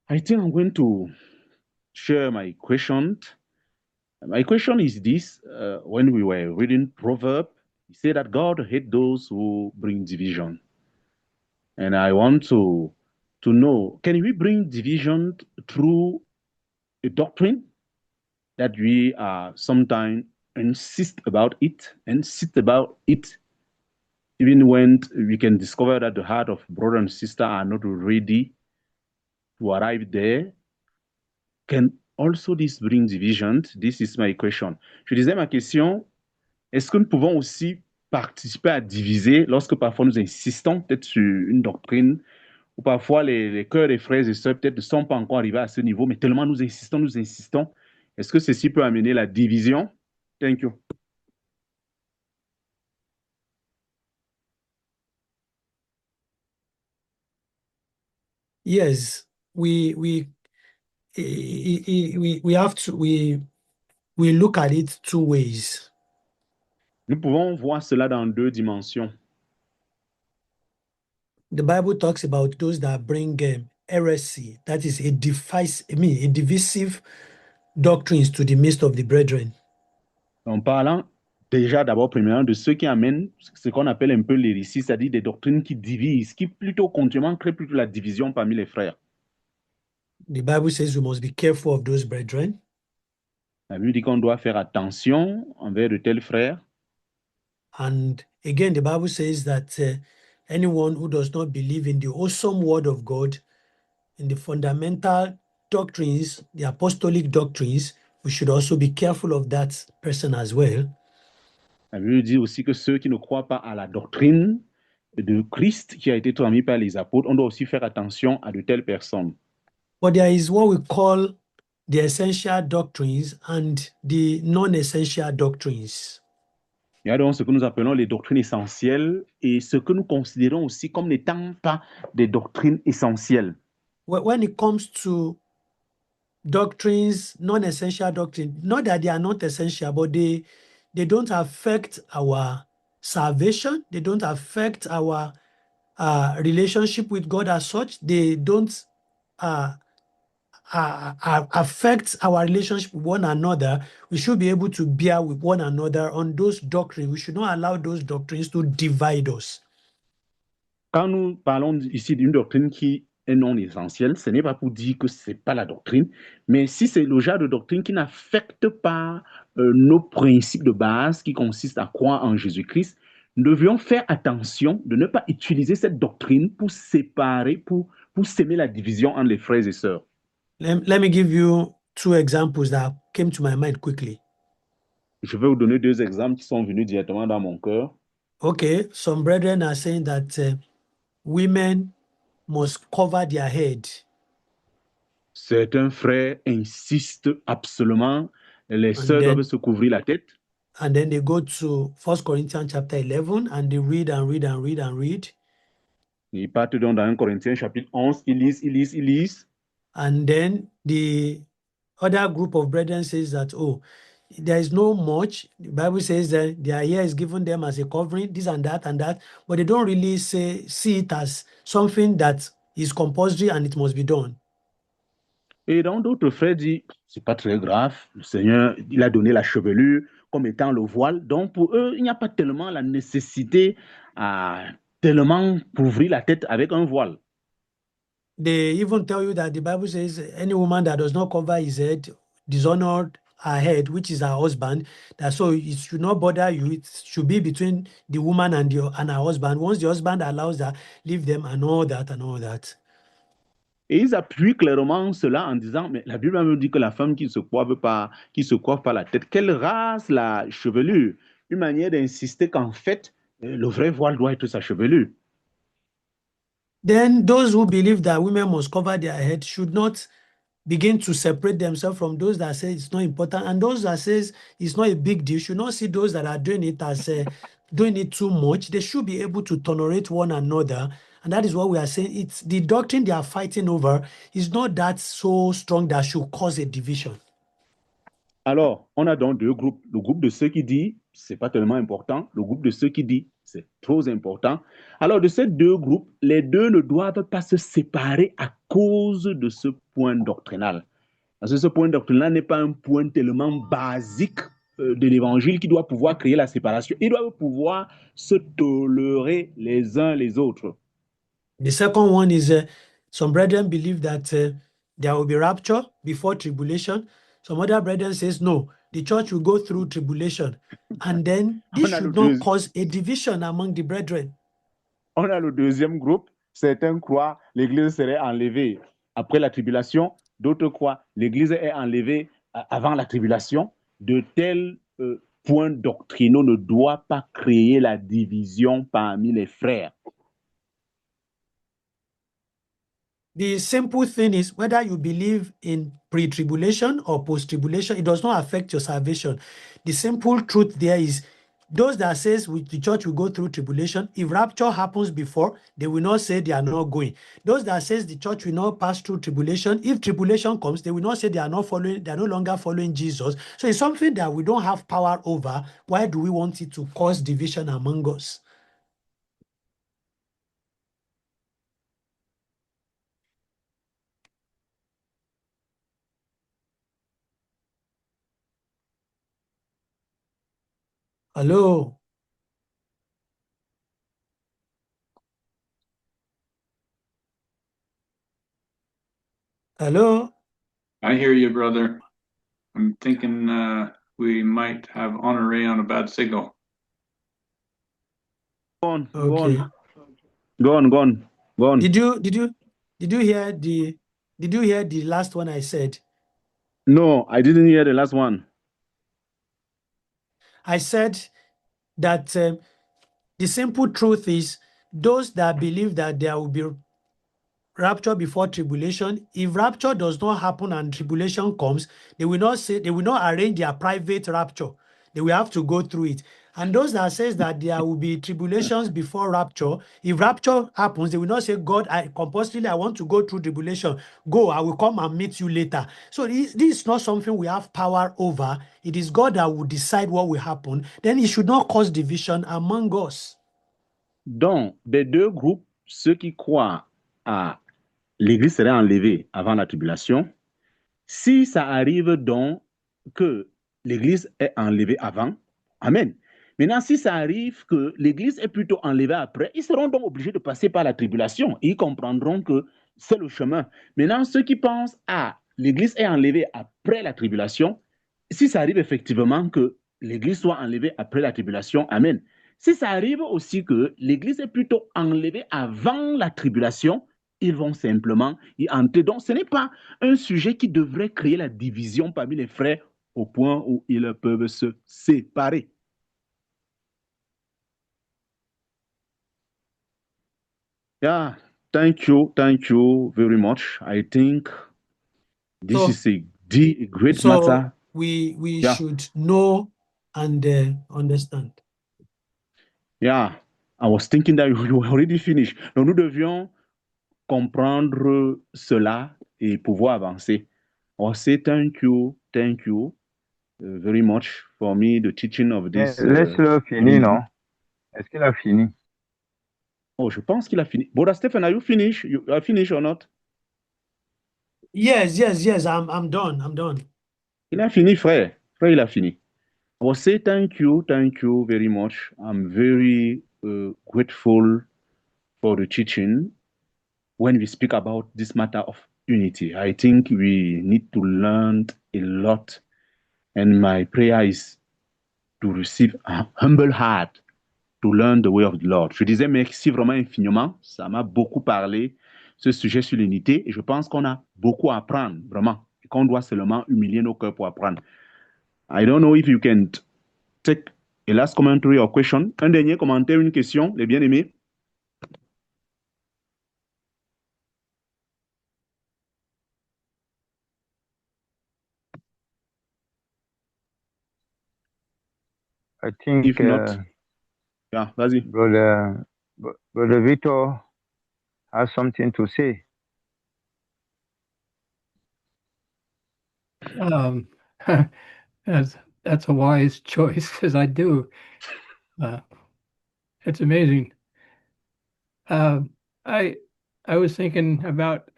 I think I'm going to share my question. My question is this. When we were reading Proverbs, he said that God hates those who bring division. And I want to know, can we bring division through a doctrine that we sometimes insist about it, even when we can discover that the heart of brother and sister are not ready to arrive there? Can also this bring division? This is my question. Je disais ma question, est-ce que nous pouvons aussi participer à diviser lorsque parfois nous insistons peut-être sur une doctrine ou parfois les cœurs des frères et sœurs peut-être ne sont pas encore arrivés à ce niveau, mais tellement nous insistons. Est-ce que ceci peut amener la division? Thank you. Yes, we have to we look at it two ways. Nous pouvons voir cela dans deux dimensions. The Bible talks about those that bring heresy, that is a divisive doctrines to the midst of the brethren. En parlant déjà d'abord premièrement de ceux qui amènent ce qu'on appelle un peu l'hérésie, c'est-à-dire des doctrines qui divisent, qui plutôt continuellement créent plutôt la division parmi les frères. The Bible says we must be careful of those brethren. La Bible dit qu'on doit faire attention envers de tels frères. And again, the Bible says that anyone who does not believe in the awesome word of God, in the fundamental doctrines, the apostolic doctrines, we should also be careful of that person as well. La Bible dit aussi que ceux qui ne croient pas à la doctrine de Christ qui a été transmise par les apôtres, on doit aussi faire attention à de telles personnes. But there is what we call the essential doctrines and the non-essential doctrines. Il y a donc ce que nous appelons les doctrines essentielles et ce que nous considérons aussi comme n'étant pas des doctrines essentielles. When it comes to doctrines, non-essential doctrines, not that they are not essential, but they don't affect our salvation. They don't affect our relationship with God as such. They don't affect our relationship with one another. We should be able to bear with one another on those doctrines. We should not allow those doctrines to divide us. Quand nous parlons ici d'une doctrine qui est non essentiel, ce n'est pas pour dire que ce n'est pas la doctrine, mais si c'est le genre de doctrine qui n'affecte pas nos principes de base qui consistent à croire en Jésus-Christ, nous devions faire attention de ne pas utiliser cette doctrine pour séparer, pour s'aimer la division entre les frères et sœurs. Let me give you 2 examples that came to my mind quickly. Je vais vous donner 2 exemples qui sont venus directement dans mon cœur. Okay, some brethren are saying that women must cover their head. Certains frères insistent absolument, les sœurs doivent se couvrir la tête. And then they go to 1 Corinthians chapter 11 and they read and read and read and read. Ils partent donc dans 1 Corinthiens chapitre 11, ils lisent. And then the other group of brethren says that, oh, there is no much. The Bible says that their hair is given them as a covering, this and that, but they don't really see it as something that is compulsory and it must be done. Et donc d'autres frères disent, c'est pas très grave, le Seigneur, il a donné la chevelure comme étant le voile. Donc pour eux, il n'y a pas tellement la nécessité à tellement couvrir la tête avec un voile. They even tell you that the Bible says any woman that does not cover his head dishonored her head, which is her husband. That so it should not bother you. It should be between the woman and her husband. Once the husband allows her, leave them and all that and all that. Et ils appuient clairement cela en disant, mais la Bible même dit que la femme qui se coiffe pas la tête, qu'elle rase la chevelure. Une manière d'insister qu'en fait, le vrai voile doit être sa chevelure. Then those who believe that women must cover their head should not begin to separate themselves from those that say it's not important, and those that says it's not a big deal should not see those that are doing it as doing it too much. They should be able to tolerate one another, and that is what we are saying. It's the doctrine they are fighting over is not that so strong that should cause a division. Alors, on a donc 2 groupes. Le groupe de ceux qui dit c'est pas tellement important, le groupe de ceux qui dit c'est trop important. Alors, de ces 2 groupes, les 2 ne doivent pas se séparer à cause de ce point doctrinal. Parce que ce point doctrinal n'est pas un point tellement basique de l'évangile qui doit pouvoir créer la séparation. Ils doivent pouvoir se tolérer les uns les autres. The second one is some brethren believe that there will be rapture before tribulation. Some other brethren says no, the church will go through tribulation, and then this should not cause a division among the brethren. On a le deuxième groupe. Certains croient l'Église serait enlevée après la tribulation. D'autres croient l'Église est enlevée avant la tribulation. De tels points doctrinaux ne doivent pas créer la division parmi les frères. The simple thing is whether you believe in pre-tribulation or post-tribulation, it does not affect your salvation. The simple truth there is those that says the church will go through tribulation, if rapture happens before, they will not say they are not going. Those that says the church will not pass through tribulation, if tribulation comes, they will not say they are not following, they are no longer following Jesus. So it's something that we don't have power over. Why do we want it to cause division among us? Hello. Hello. I hear you, brother. I'm thinking we might have Honoré on a bad signal. Go on, okay. Go on. Did you hear the last one I said? No, I didn't hear the last one. I said that the simple truth is those that believe that there will be rapture before tribulation, if rapture does not happen and tribulation comes, they will not arrange their private rapture. They will have to go through it. And those that says that there will be tribulations before rapture, if rapture happens, they will not say, God, I want to go through tribulation. Go, I will come and meet you later. So this is not something we have power over. It is God that will decide what will happen. Then it should not cause division among us. Donc, des 2 groupes, ceux qui croient à l'Église serait enlevée avant la tribulation, si ça arrive donc que l'Église est enlevée avant, amen. Maintenant, si ça arrive que l'Église est plutôt enlevée après, ils seront donc obligés de passer par la tribulation. Et ils comprendront que c'est le chemin. Maintenant, ceux qui pensent, l'Église est enlevée après la tribulation, si ça arrive effectivement que l'Église soit enlevée après la tribulation, amen. Si ça arrive aussi que l'Église est plutôt enlevée avant la tribulation, ils vont simplement y entrer. Donc, ce n'est pas un sujet qui devrait créer la division parmi les frères au point où ils peuvent se séparer. Yeah, thank you very much. I think this is a great matter. We should know and understand. Yeah, I was thinking that you already finished. Donc, nous devions comprendre cela et pouvoir avancer. I say thank you very much for me, the teaching of this. Laisse-le finir, non? Est-ce qu'il a fini? Oh, je pense qu'il a fini. Brother Stephen, are you finished? You are finished or not? Yes. I'm done. Il a fini, frère. Frère, il a fini. I will say thank you very much. I'm very grateful for the teaching when we speak about this matter of unity. I think we need to learn a lot. And my prayer is to receive a humble heart to learn the way of the Lord. Je disais merci vraiment infiniment. Ça m'a beaucoup parlé, ce sujet sur l'unité. Et je pense qu'on a beaucoup à apprendre, vraiment. Et qu'on doit seulement humilier nos cœurs pour apprendre. I don't know if you can take a last commentary or question. Un dernier commentaire, une question, les bien-aimés. I think if not, yeah, vas-y. Brother Victor has something to say. That's a wise choice, because I do. It's amazing. I was thinking about,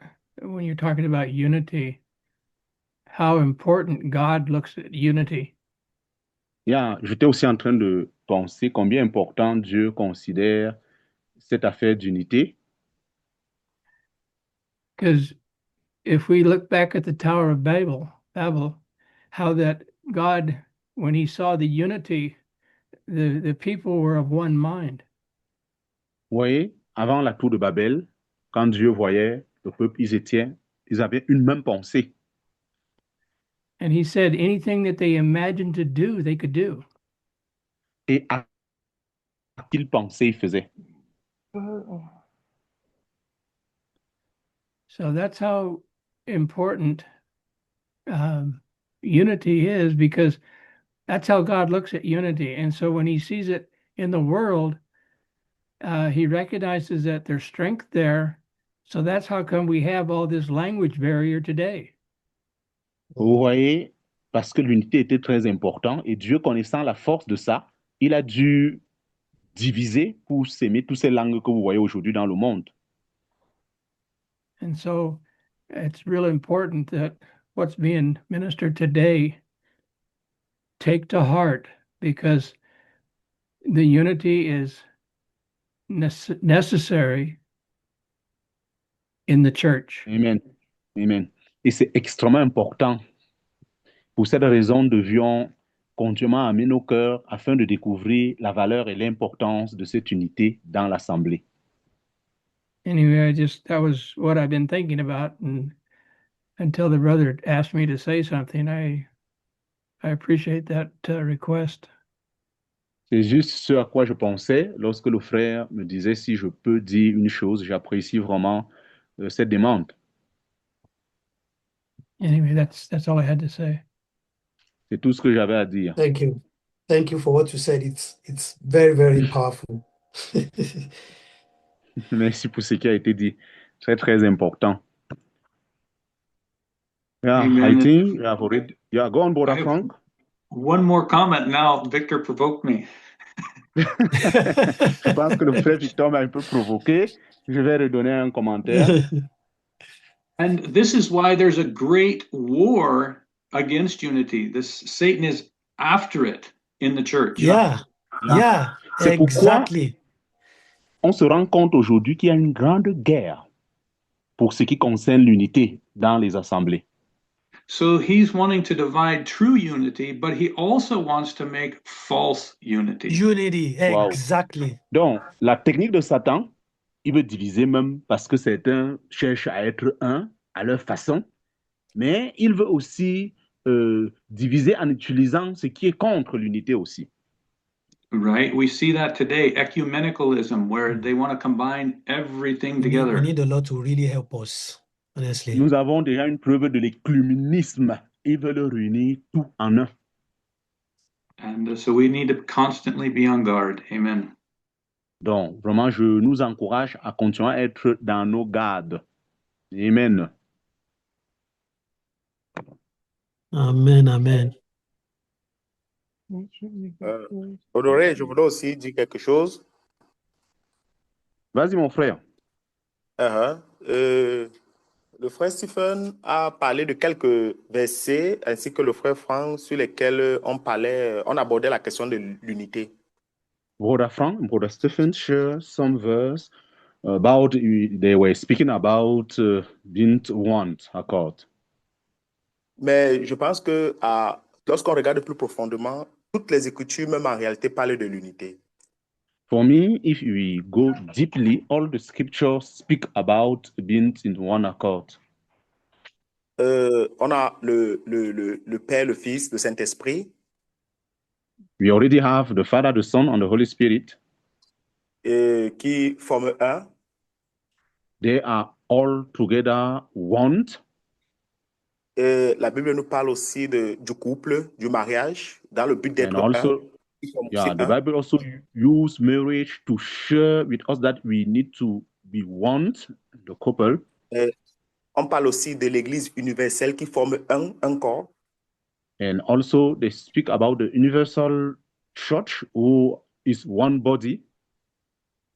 when you're talking about unity, how important God looks at unity. Yeah, j'étais aussi en train de penser combien important Dieu considère cette affaire d'unité. Because if we look back at the Tower of Babel, how that God, when he saw the unity, the people were of one mind. Vous voyez, avant la tour de Babel, quand Dieu voyait le peuple, ils avaient une même pensée. And he said anything that they imagined to do, they could do. Et à qu'ils pensaient, ils faisaient. So that's how important unity is, because that's how God looks at unity. And so when he sees it in the world, he recognizes that there's strength there. So that's how come we have all this language barrier today. Vous voyez, parce que l'unité était très importante et Dieu, connaissant la force de ça, il a dû diviser pour s'aimer toutes ces langues que vous voyez aujourd'hui dans le monde. And so it's really important that what's being ministered today take to heart, because the unity is necessary in the church. Amen. Et c'est extrêmement important. Pour cette raison, nous devions continuellement amener nos cœurs afin de découvrir la valeur et l'importance de cette unité dans l'Assemblée. Anyway, that was what I've been thinking about, and until the brother asked me to say something, I appreciate that request. C'est juste ce à quoi je pensais lorsque le frère me disait si je peux dire une chose. J'apprécie vraiment cette demande. Anyway, that's all I had to say. C'est tout ce que j'avais à dire. Thank you for what you said. It's very, very powerful. Merci pour ce qui a été dit. Très, très important. Yeah, Amen. I think you have already... Yeah, go on, Brother Frank. One more comment now. Victor provoked me. Je pense que le frère Victor m'a un peu provoqué. Je vais redonner un commentaire. And this is why there's a great war against unity. Satan is after it in the church. Yeah, C'est exactly. On se rend compte aujourd'hui qu'il y a une grande guerre pour ce qui concerne l'unité dans les assemblées. So he's wanting to divide true unity, but he also wants to make false unity. Unity, Wow. exactly. Donc, la technique de Satan, il veut diviser même parce que certains cherchent à être un à leur façon, mais il veut aussi diviser en utilisant ce qui est contre l'unité aussi. Right? We see that today, ecumenicalism, where they want to combine everything together. We need the Lord to really help us, honestly. Nous avons déjà une preuve de l'écuménisme. Ils veulent réunir tout en un. And so we need to constantly be on guard. Amen. Donc, vraiment, je nous encourage à continuer à être dans nos gardes. Amen. Amen, amen. Honoré, je voulais aussi dire quelque chose. Vas-y, mon frère. Le frère Stephen a parlé de quelques versets ainsi que le frère Franck sur lesquels on abordait la question de l'unité. Brother Frank and Brother Stephen share some verse about, they were speaking about being one accord. Mais je pense que lorsqu'on regarde plus profondément, toutes les Écritures, même en réalité, parlent de l'unité. For me, if we go deeply, all the scriptures speak about being in one accord. On a le Père, le Fils, le Saint-Esprit. We already have the Father, the Son, and the Holy Spirit. Qui forment un. They are all together one. La Bible nous parle aussi du couple, du mariage, dans le but d'être un. Yeah, the Bible also use marriage to share with us that we need to be one, the couple. On parle aussi de l'Église universelle qui forme un corps. And also they speak about the universal church who is one body.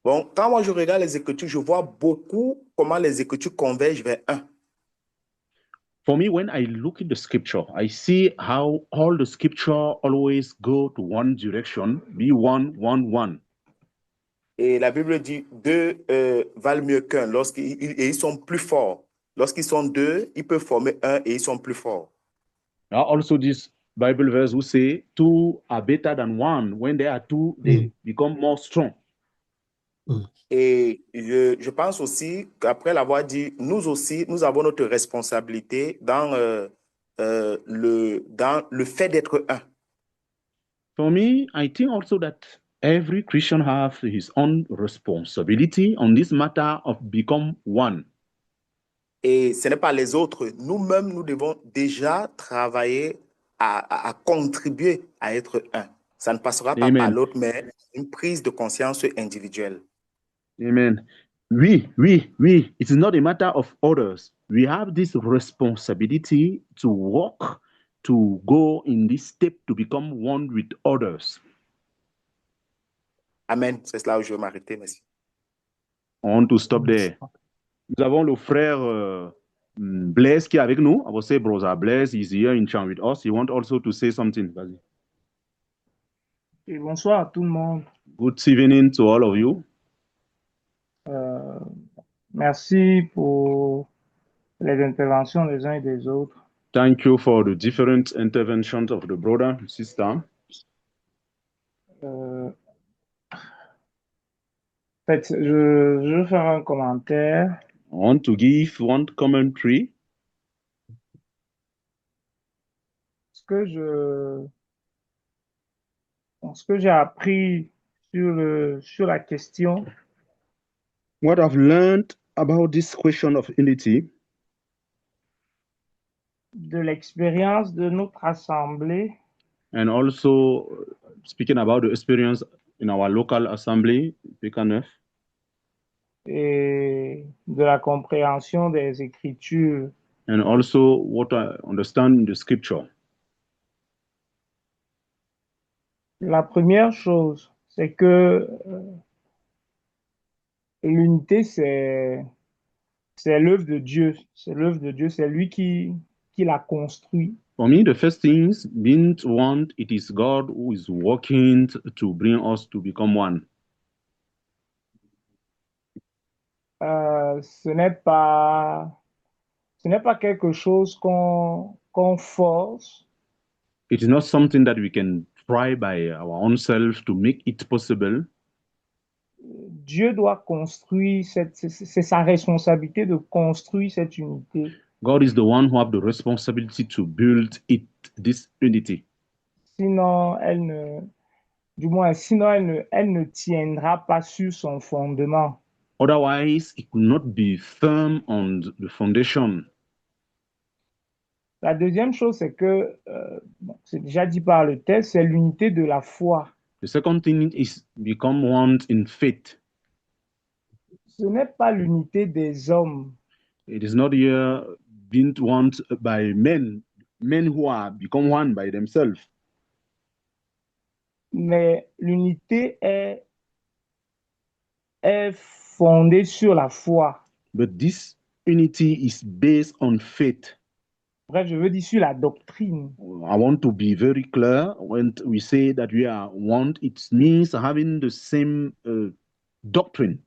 Bon, quand moi je regarde les Écritures, je vois beaucoup comment les Écritures convergent vers un. For me, when I look at the scripture, I see how all the scripture always go to one direction, be one, one, one. Et la Bible dit deux valent mieux qu'un. Ils sont plus forts. Lorsqu'ils sont deux, ils peuvent former un et ils sont plus forts. Also, this Bible verse will say two are better than one. When they are two, they become more strong. Et je pense aussi qu'après l'avoir dit, nous aussi, nous avons notre responsabilité dans le fait d'être un. For me, I think also that every Christian has his own responsibility on this matter of become one. Et ce n'est pas les autres. Nous-mêmes, nous devons déjà travailler à contribuer à être un. Ça ne passera pas par l'autre, mais une prise de conscience individuelle. Amen. We, it is not a matter of others. We have this responsibility to walk, to go in this step to become one with others. Amen. C'est là où je vais m'arrêter. Merci. I want to stop there. Nous avons le frère Blaise qui est avec nous. I will say brother Blaise is here in chat with us. He wants also to say something. Vas-y. Et bonsoir à tout le monde. Good evening to all of you. Merci pour les interventions des uns et des autres. Thank you for the different interventions of the brother and sister. En fait, je veux faire un commentaire. I want to give one commentary. Ce que j'ai appris sur la question. What I've learned about this question of unity. De l'expérience de notre assemblée. And also speaking about the experience in our local assembly, PK9. Et de la compréhension des Écritures. And also what I understand in the scripture. La première chose, c'est que l'unité, c'est l'œuvre de Dieu. C'est l'œuvre de Dieu. C'est lui qui l'a construit. For me, the first thing is being one, it is God who is working to bring us to become one. Ce n'est pas quelque chose qu'on force. It is not something that we can try by our own self to make it possible. Dieu doit construire c'est sa responsabilité de construire cette unité. God is the one who have the responsibility to build this unity. Sinon, elle ne tiendra pas sur son fondement. Otherwise, it could not be firm on the foundation. La deuxième chose, c'est que, c'est déjà dit par le texte, c'est l'unité de la foi. The second thing is become one in faith. Ce n'est pas l'unité des hommes. It is not here being one by men who are become one by themselves. Mais l'unité est fondée sur la foi. But this unity is based on faith. Bref, je veux dire sur la doctrine. I want to be very clear when we say that we are one, it means having the same doctrine.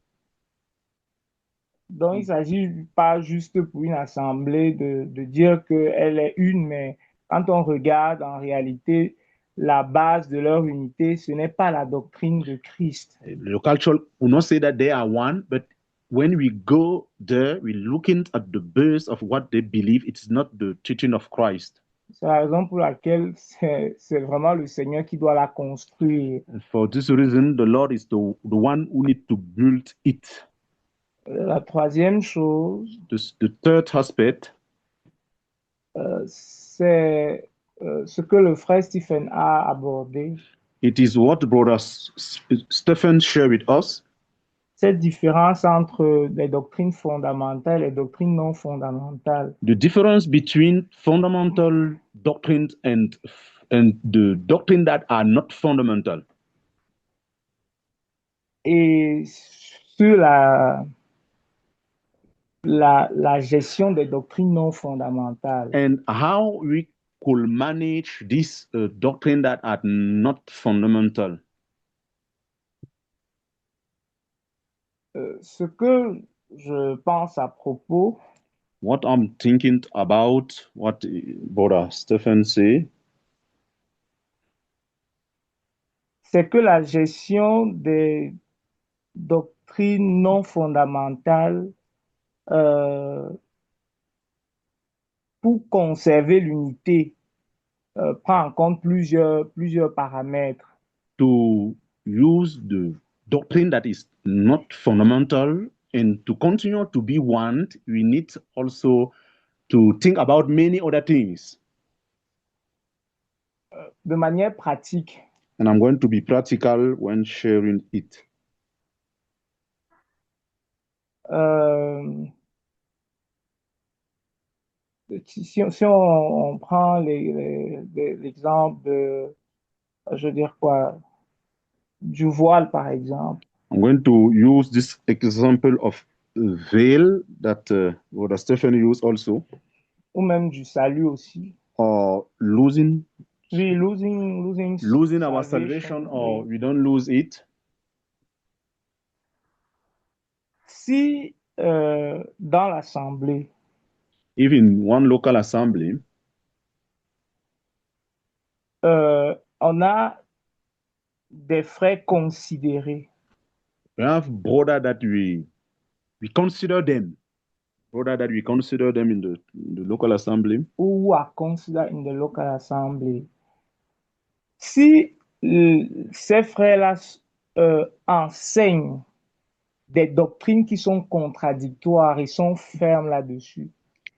Donc, il ne s'agit pas juste pour une assemblée de dire qu'elle est une, mais quand on regarde en réalité la base de leur unité, ce n'est pas la doctrine de Christ. The culture will not say that they are one, but when we go there, we're looking at the base of what they believe. It's not the teaching of Christ. C'est la raison pour laquelle c'est vraiment le Seigneur qui doit la construire. And for this reason, the Lord is the one who needs to build it. La troisième chose, The third aspect, c'est ce que le frère Stephen a abordé. it is what Brother Stephen shared with us. Cette différence entre les doctrines fondamentales et les doctrines non fondamentales. The difference between fundamental doctrines and the doctrine that are not fundamental. Et sur la gestion des doctrines non fondamentales. And how we could manage this doctrine that are not fundamental. Ce que je pense à propos, what I'm thinking about, what Brother Stephen say, c'est que la gestion des doctrines non fondamentales pour conserver l'unité prend en compte plusieurs paramètres. To use the doctrine that is not fundamental and to continue to be one, we need also to think about many other things. De manière pratique. And I'm going to be practical when sharing it. Si on prend l'exemple de, je veux dire quoi, du voile par exemple. I'm going to use this example of veil that Brother Stephen used also. Ou même du salut aussi. Or losing. Oui, losing our salvation, or we don't lose it. Si dans l'assemblée, even one local assembly, on a des frères considérés. We have brother that we consider them. Brother that we consider them in the local assembly. Who are considered in the local assembly. Si ces frères-là enseignent des doctrines qui sont contradictoires et sont fermes là-dessus.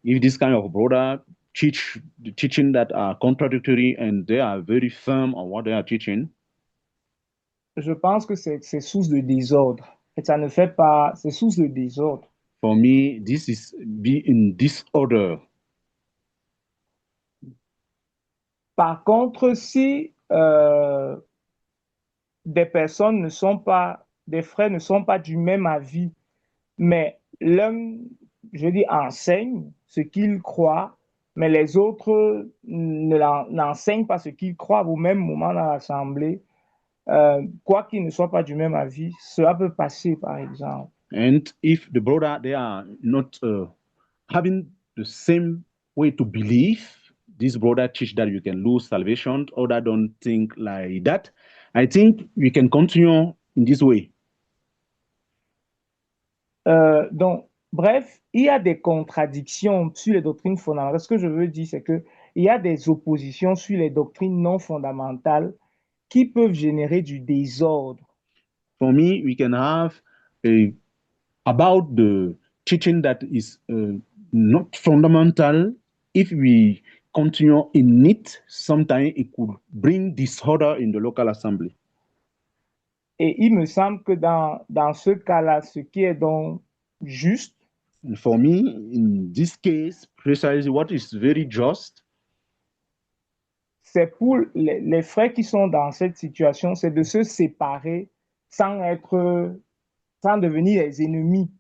If this kind of brother teach the teaching that are contradictory and they are very firm on what they are teaching, je pense que c'est source de désordre. Et ça ne fait pas, c'est source de désordre. For me, this is be in disorder. Par contre, si des personnes ne sont pas, des frères ne sont pas du même avis, mais l'un, je dis, enseigne ce qu'il croit, mais les autres n'enseignent pas ce qu'ils croient au même moment dans l'assemblée, quoi qu'ils ne soient pas du même avis, cela peut passer, par exemple. And if the brother, they are not having the same way to believe, this brother teach that you can lose salvation, other don't think like that, I think we can continue in this way. Donc, bref, il y a des contradictions sur les doctrines fondamentales. Ce que je veux dire, c'est qu'il y a des oppositions sur les doctrines non fondamentales qui peuvent générer du désordre. For me, we can have about the teaching that is not fundamental. If we continue in it, sometimes it could bring disorder in the local assembly. Et il me semble que dans ce cas-là, ce qui est donc juste, and for me, in this case, precisely what is very just, c'est pour les frères qui sont dans cette situation, c'est de se séparer sans devenir des ennemis.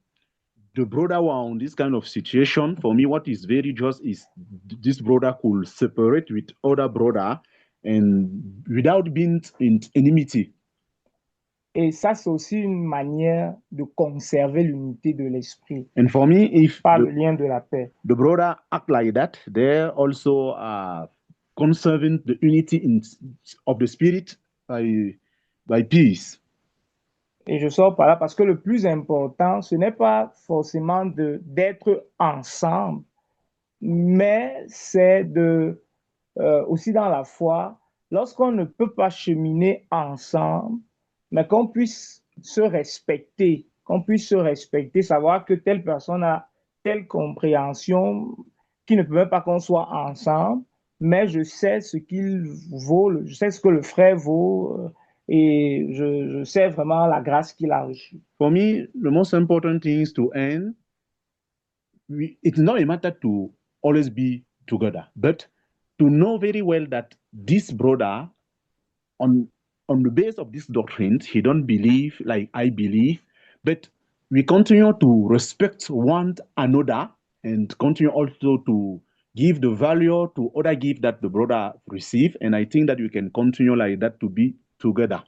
The brother who are in this kind of situation, for me, what is very just is this brother could separate with other brother and without being in enmity. Et ça, c'est aussi une manière de conserver l'unité de l'esprit. And for me, if par le lien de la paix. The brother act like that, they also are conserving the unity of the spirit by peace. Et je sors par là parce que le plus important, ce n'est pas forcément d'être ensemble, mais c'est aussi dans la foi, lorsqu'on ne peut pas cheminer ensemble, mais qu'on puisse se respecter, savoir que telle personne a telle compréhension qui ne peut même pas qu'on soit ensemble, mais je sais ce qu'il vaut, je sais ce que le frère vaut, et je sais vraiment la grâce qu'il a reçue. For me, the most important thing is to end. It's not a matter to always be together, but to know very well that this brother, on the base of this doctrine, he don't believe like I believe, but we continue to respect one another and continue also to give the value to other gifts that the brother receive. And I think that we can continue like that to be together.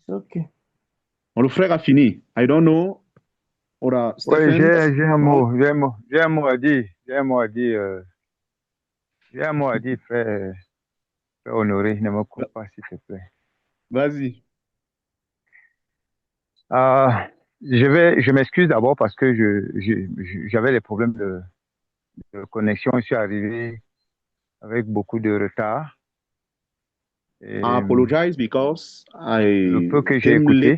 OK. Bon, le frère a fini. I don't know. Oui, j'ai un mot à dire. Frère Honoré, ne me coupe pas, s'il te plaît. Vas-y. Je m'excuse d'abord parce que j'avais des problèmes de connexion. Je suis arrivé avec beaucoup de retard. I apologize because le peu que j'ai écouté,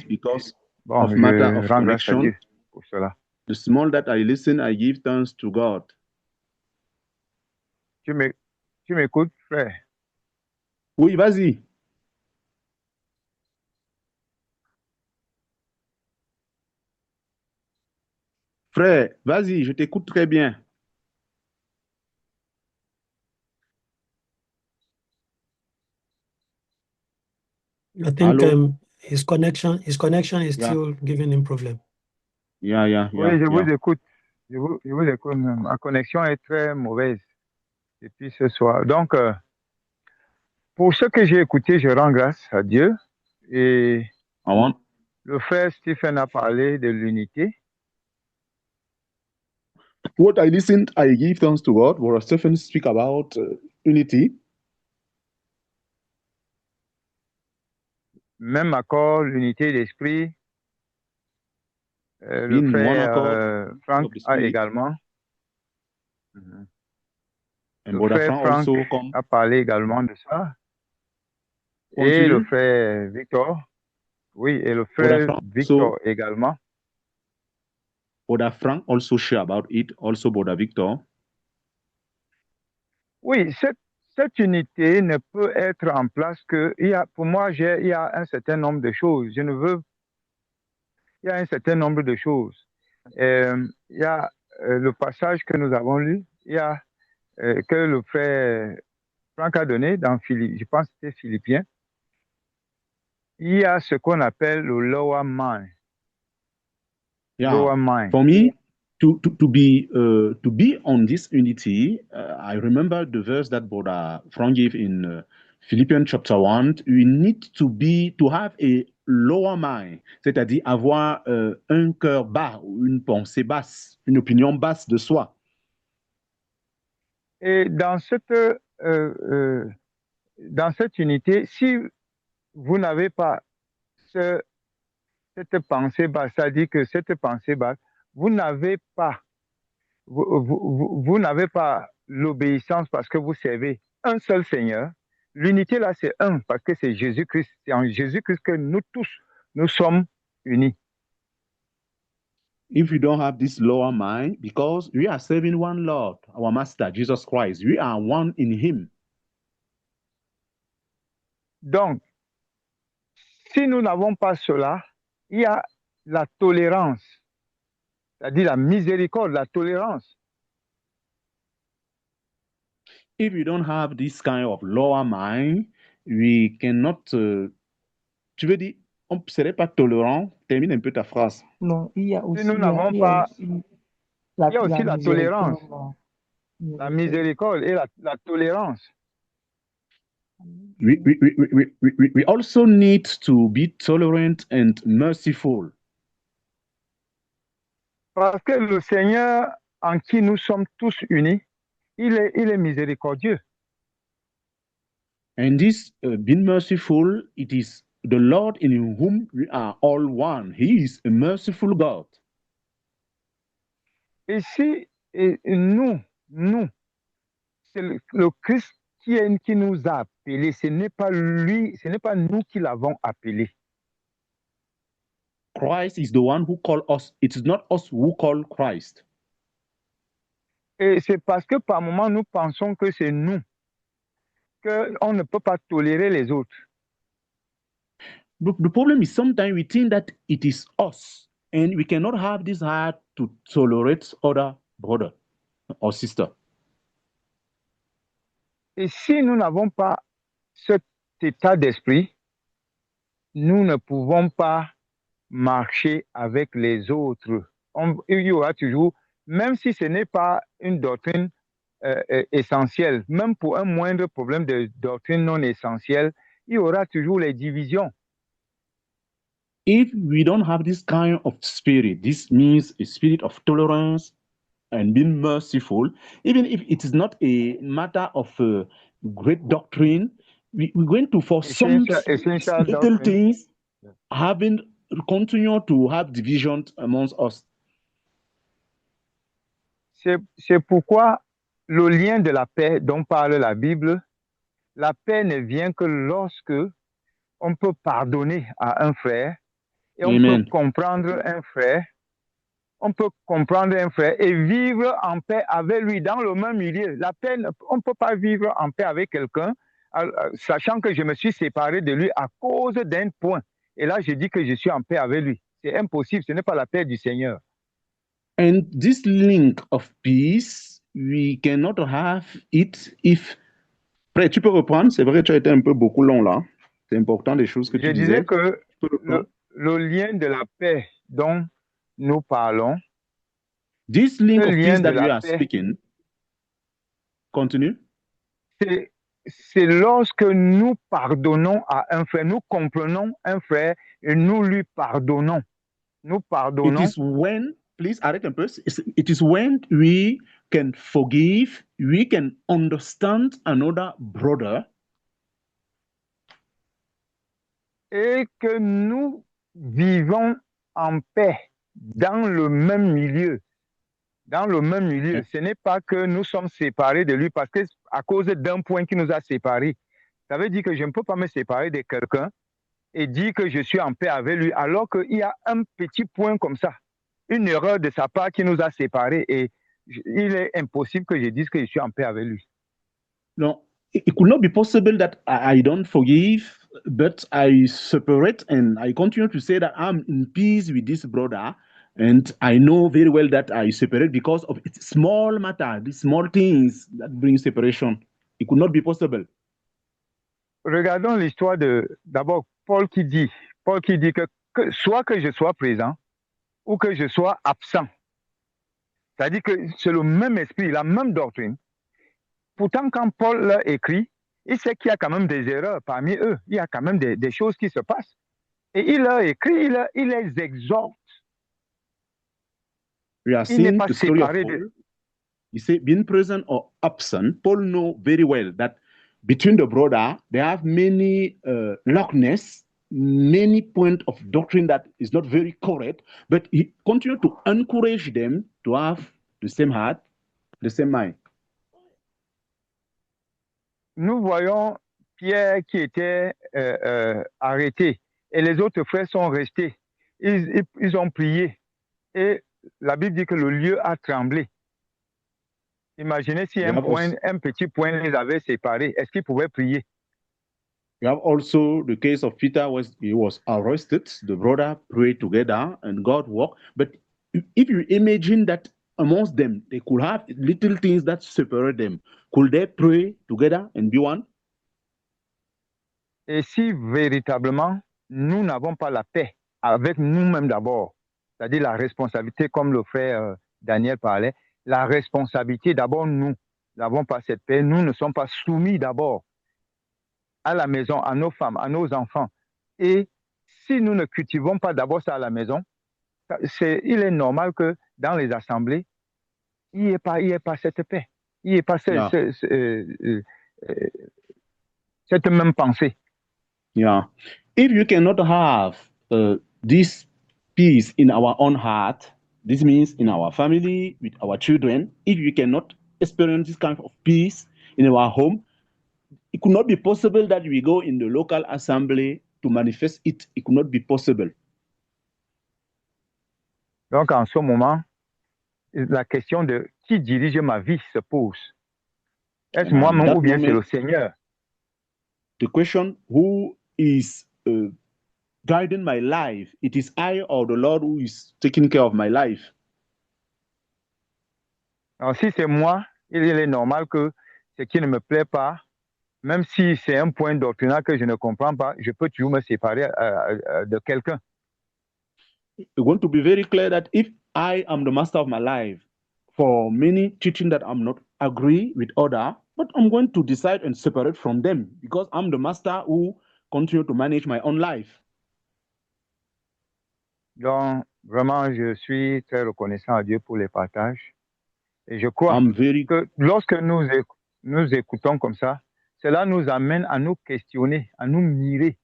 of matter of rends grâce à connection. Dieu pour cela. The small that I listen, I give thanks to God. Tu m'écoutes, frère? Oui, vas-y. Frère, vas-y, je t'écoute très bien. I think his connection is still giving him problem. Oui, je vous écoute. Je vous écoute. Ma connexion est très mauvaise depuis ce soir. Donc, pour ce que j'ai écouté, je rends grâce à Dieu. Et le frère Stephen a parlé de l'unité. What I listened, I give thanks to God. What Stephen speak about unity. Même accord, l'unité d'esprit. Le frère Frank a également. And le frère Frank a parlé également de ça. Et le frère Victor. Oui, et le frère Victor également. Brother Frank also share about it, also Brother Victor. Oui, cette unité ne peut être en place que, pour moi, il y a un certain nombre de choses. Il y a un certain nombre de choses. Il y a le passage que nous avons lu, il y a que le frère Franck a donné dans Philippe, je pense que c'était Philippiens. Il y a ce qu'on appelle le lower mind. Yeah. Lower mind. For me, to be on this unity, I remember the verse that Brother Frank gave in Philippians chapter 1, we need to have a lower mind, c'est-à-dire avoir un cœur bas, une pensée basse, une opinion basse de soi. Et dans cette unité, si vous n'avez pas cette pensée basse, c'est-à-dire que cette pensée basse, vous n'avez pas l'obéissance parce que vous servez un seul Seigneur. L'unité là, c'est un, parce que c'est Jésus-Christ. C'est en Jésus-Christ que nous tous, nous sommes unis. If we don't have this lower mind, because we are serving one Lord, our Master, Jesus Christ, we are one in Him. Donc, si nous n'avons pas cela, il y a la tolérance, c'est-à-dire la miséricorde, la tolérance. If we don't have this kind of lower mind, we cannot. Tu veux dire, on ne serait pas tolérant? Termine un peu ta phrase. Non, il y a aussi, si nous n'avons pas, il y a aussi la tolérance, la miséricorde et la tolérance. We also need to be tolerant and merciful. Parce que le Seigneur en qui nous sommes tous unis, il est miséricordieux. And this being merciful, it is the Lord in whom we are all one. He is a merciful God. Et si nous, c'est le Christ qui nous a appelés, ce n'est pas lui, ce n'est pas nous qui l'avons appelé. Christ is the one who called us. It is not us who call Christ. Et c'est parce que par moments nous pensons que c'est nous, qu'on ne peut pas tolérer les autres. The problem is sometimes we think that it is us, and we cannot have this heart to tolerate other brother or sister. Et si nous n'avons pas cet état d'esprit, nous ne pouvons pas marcher avec les autres. Il y aura toujours, même si ce n'est pas une doctrine essentielle, même pour un moindre problème de doctrine non essentielle, il y aura toujours les divisions. If we don't have this kind of spirit, this means a spirit of tolerance and being merciful, even if it is not a matter of great doctrine, we're going to, for some little things, continue to have divisions amongst us. C'est pourquoi le lien de la paix dont parle la Bible, la paix ne vient que lorsque on peut pardonner à un frère et on peut comprendre un frère. On peut comprendre un frère et vivre en paix avec lui dans le même milieu. La paix, on ne peut pas vivre en paix avec quelqu'un, sachant que je me suis séparé de lui à cause d'un point. Et là, je dis que je suis en paix avec lui. C'est impossible, ce n'est pas la paix du Seigneur. And this link of peace, we cannot have it if... Après, tu peux reprendre, c'est vrai, tu as été un peu beaucoup long là. C'est important les choses que tu disais. Je disais que le lien de la paix dont nous parlons. This link of peace that we are speaking. Continue. C'est lorsque nous pardonnons à un frère, nous comprenons un frère et nous lui pardonnons. Nous pardonnons. It is when, please arrête un peu. It is when we can forgive, we can understand another brother. Et que nous vivons en paix dans le même milieu. Dans le même milieu. Ce n'est pas que nous sommes séparés de lui parce que à cause d'un point qui nous a séparés. Ça veut dire que je ne peux pas me séparer de quelqu'un et dire que je suis en paix avec lui alors qu'il y a un petit point comme ça. Une erreur de sa part qui nous a séparés et il est impossible que je dise que je suis en paix avec lui. No, it could not be possible that I don't forgive, but I separate and I continue to say that I'm in peace with this brother. And I know very well that I separate because of its small matter, these small things that bring separation. It could not be possible. Regardons l'histoire d'abord Paul qui dit que soit que je sois présent ou que je sois absent. C'est-à-dire que c'est le même esprit, la même doctrine. Pourtant, quand Paul l'a écrit, il sait qu'il y a quand même des erreurs parmi eux. Il y a quand même des choses qui se passent. Et il leur écrit, il les exhorte. We are seeing the story of Paul. You say, being present or absent, Paul know very well that between the brother, they have many lackness, many points of doctrine that is not very correct, but he continued to encourage them to have the same heart, the same mind. Nous voyons Pierre qui était arrêté et les autres frères sont restés. Ils ont prié et la Bible dit que le lieu a tremblé. Imaginez si un petit point les avait séparés. Est-ce qu'ils pouvaient prier? We have also the case of Peter, he was arrested. The brother prayed together and God worked. But if you imagine that amongst them, they could have little things that separate them, could they pray together and be one? Et si véritablement nous n'avons pas la paix avec nous-mêmes d'abord, c'est-à-dire la responsabilité, comme le frère Daniel parlait, la responsabilité d'abord, nous n'avons pas cette paix, nous ne sommes pas soumis d'abord à la maison, à nos femmes, à nos enfants. Et si nous ne cultivons pas d'abord ça à la maison, il est normal que dans les assemblées, il n'y ait pas cette paix, il n'y ait pas cette même pensée. Yeah. If you cannot have this peace in our own heart, this means in our family, with our children, if you cannot experience this kind of peace in our home, it could not be possible that we go in the local assembly to manifest it. It could not be possible. Donc, en ce moment, la question de qui dirige ma vie se pose. Est-ce moi-même ou bien c'est le Seigneur? The question, who is guiding my life? It is I or the Lord who is taking care of my life? Alors, si c'est moi, il est normal que ce qui ne me plaît pas, même si c'est un point doctrinal que je ne comprends pas, je peux toujours me séparer de quelqu'un. We want to be very clear that if I am the master of my life, for many teaching that I'm not agree with other, but I'm going to decide and separate from them because I'm the master who continue to manage my own life. Donc, vraiment, je suis très reconnaissant à Dieu pour les partages. Et je crois que lorsque nous écoutons comme ça, cela nous amène à nous questionner, à nous mirer.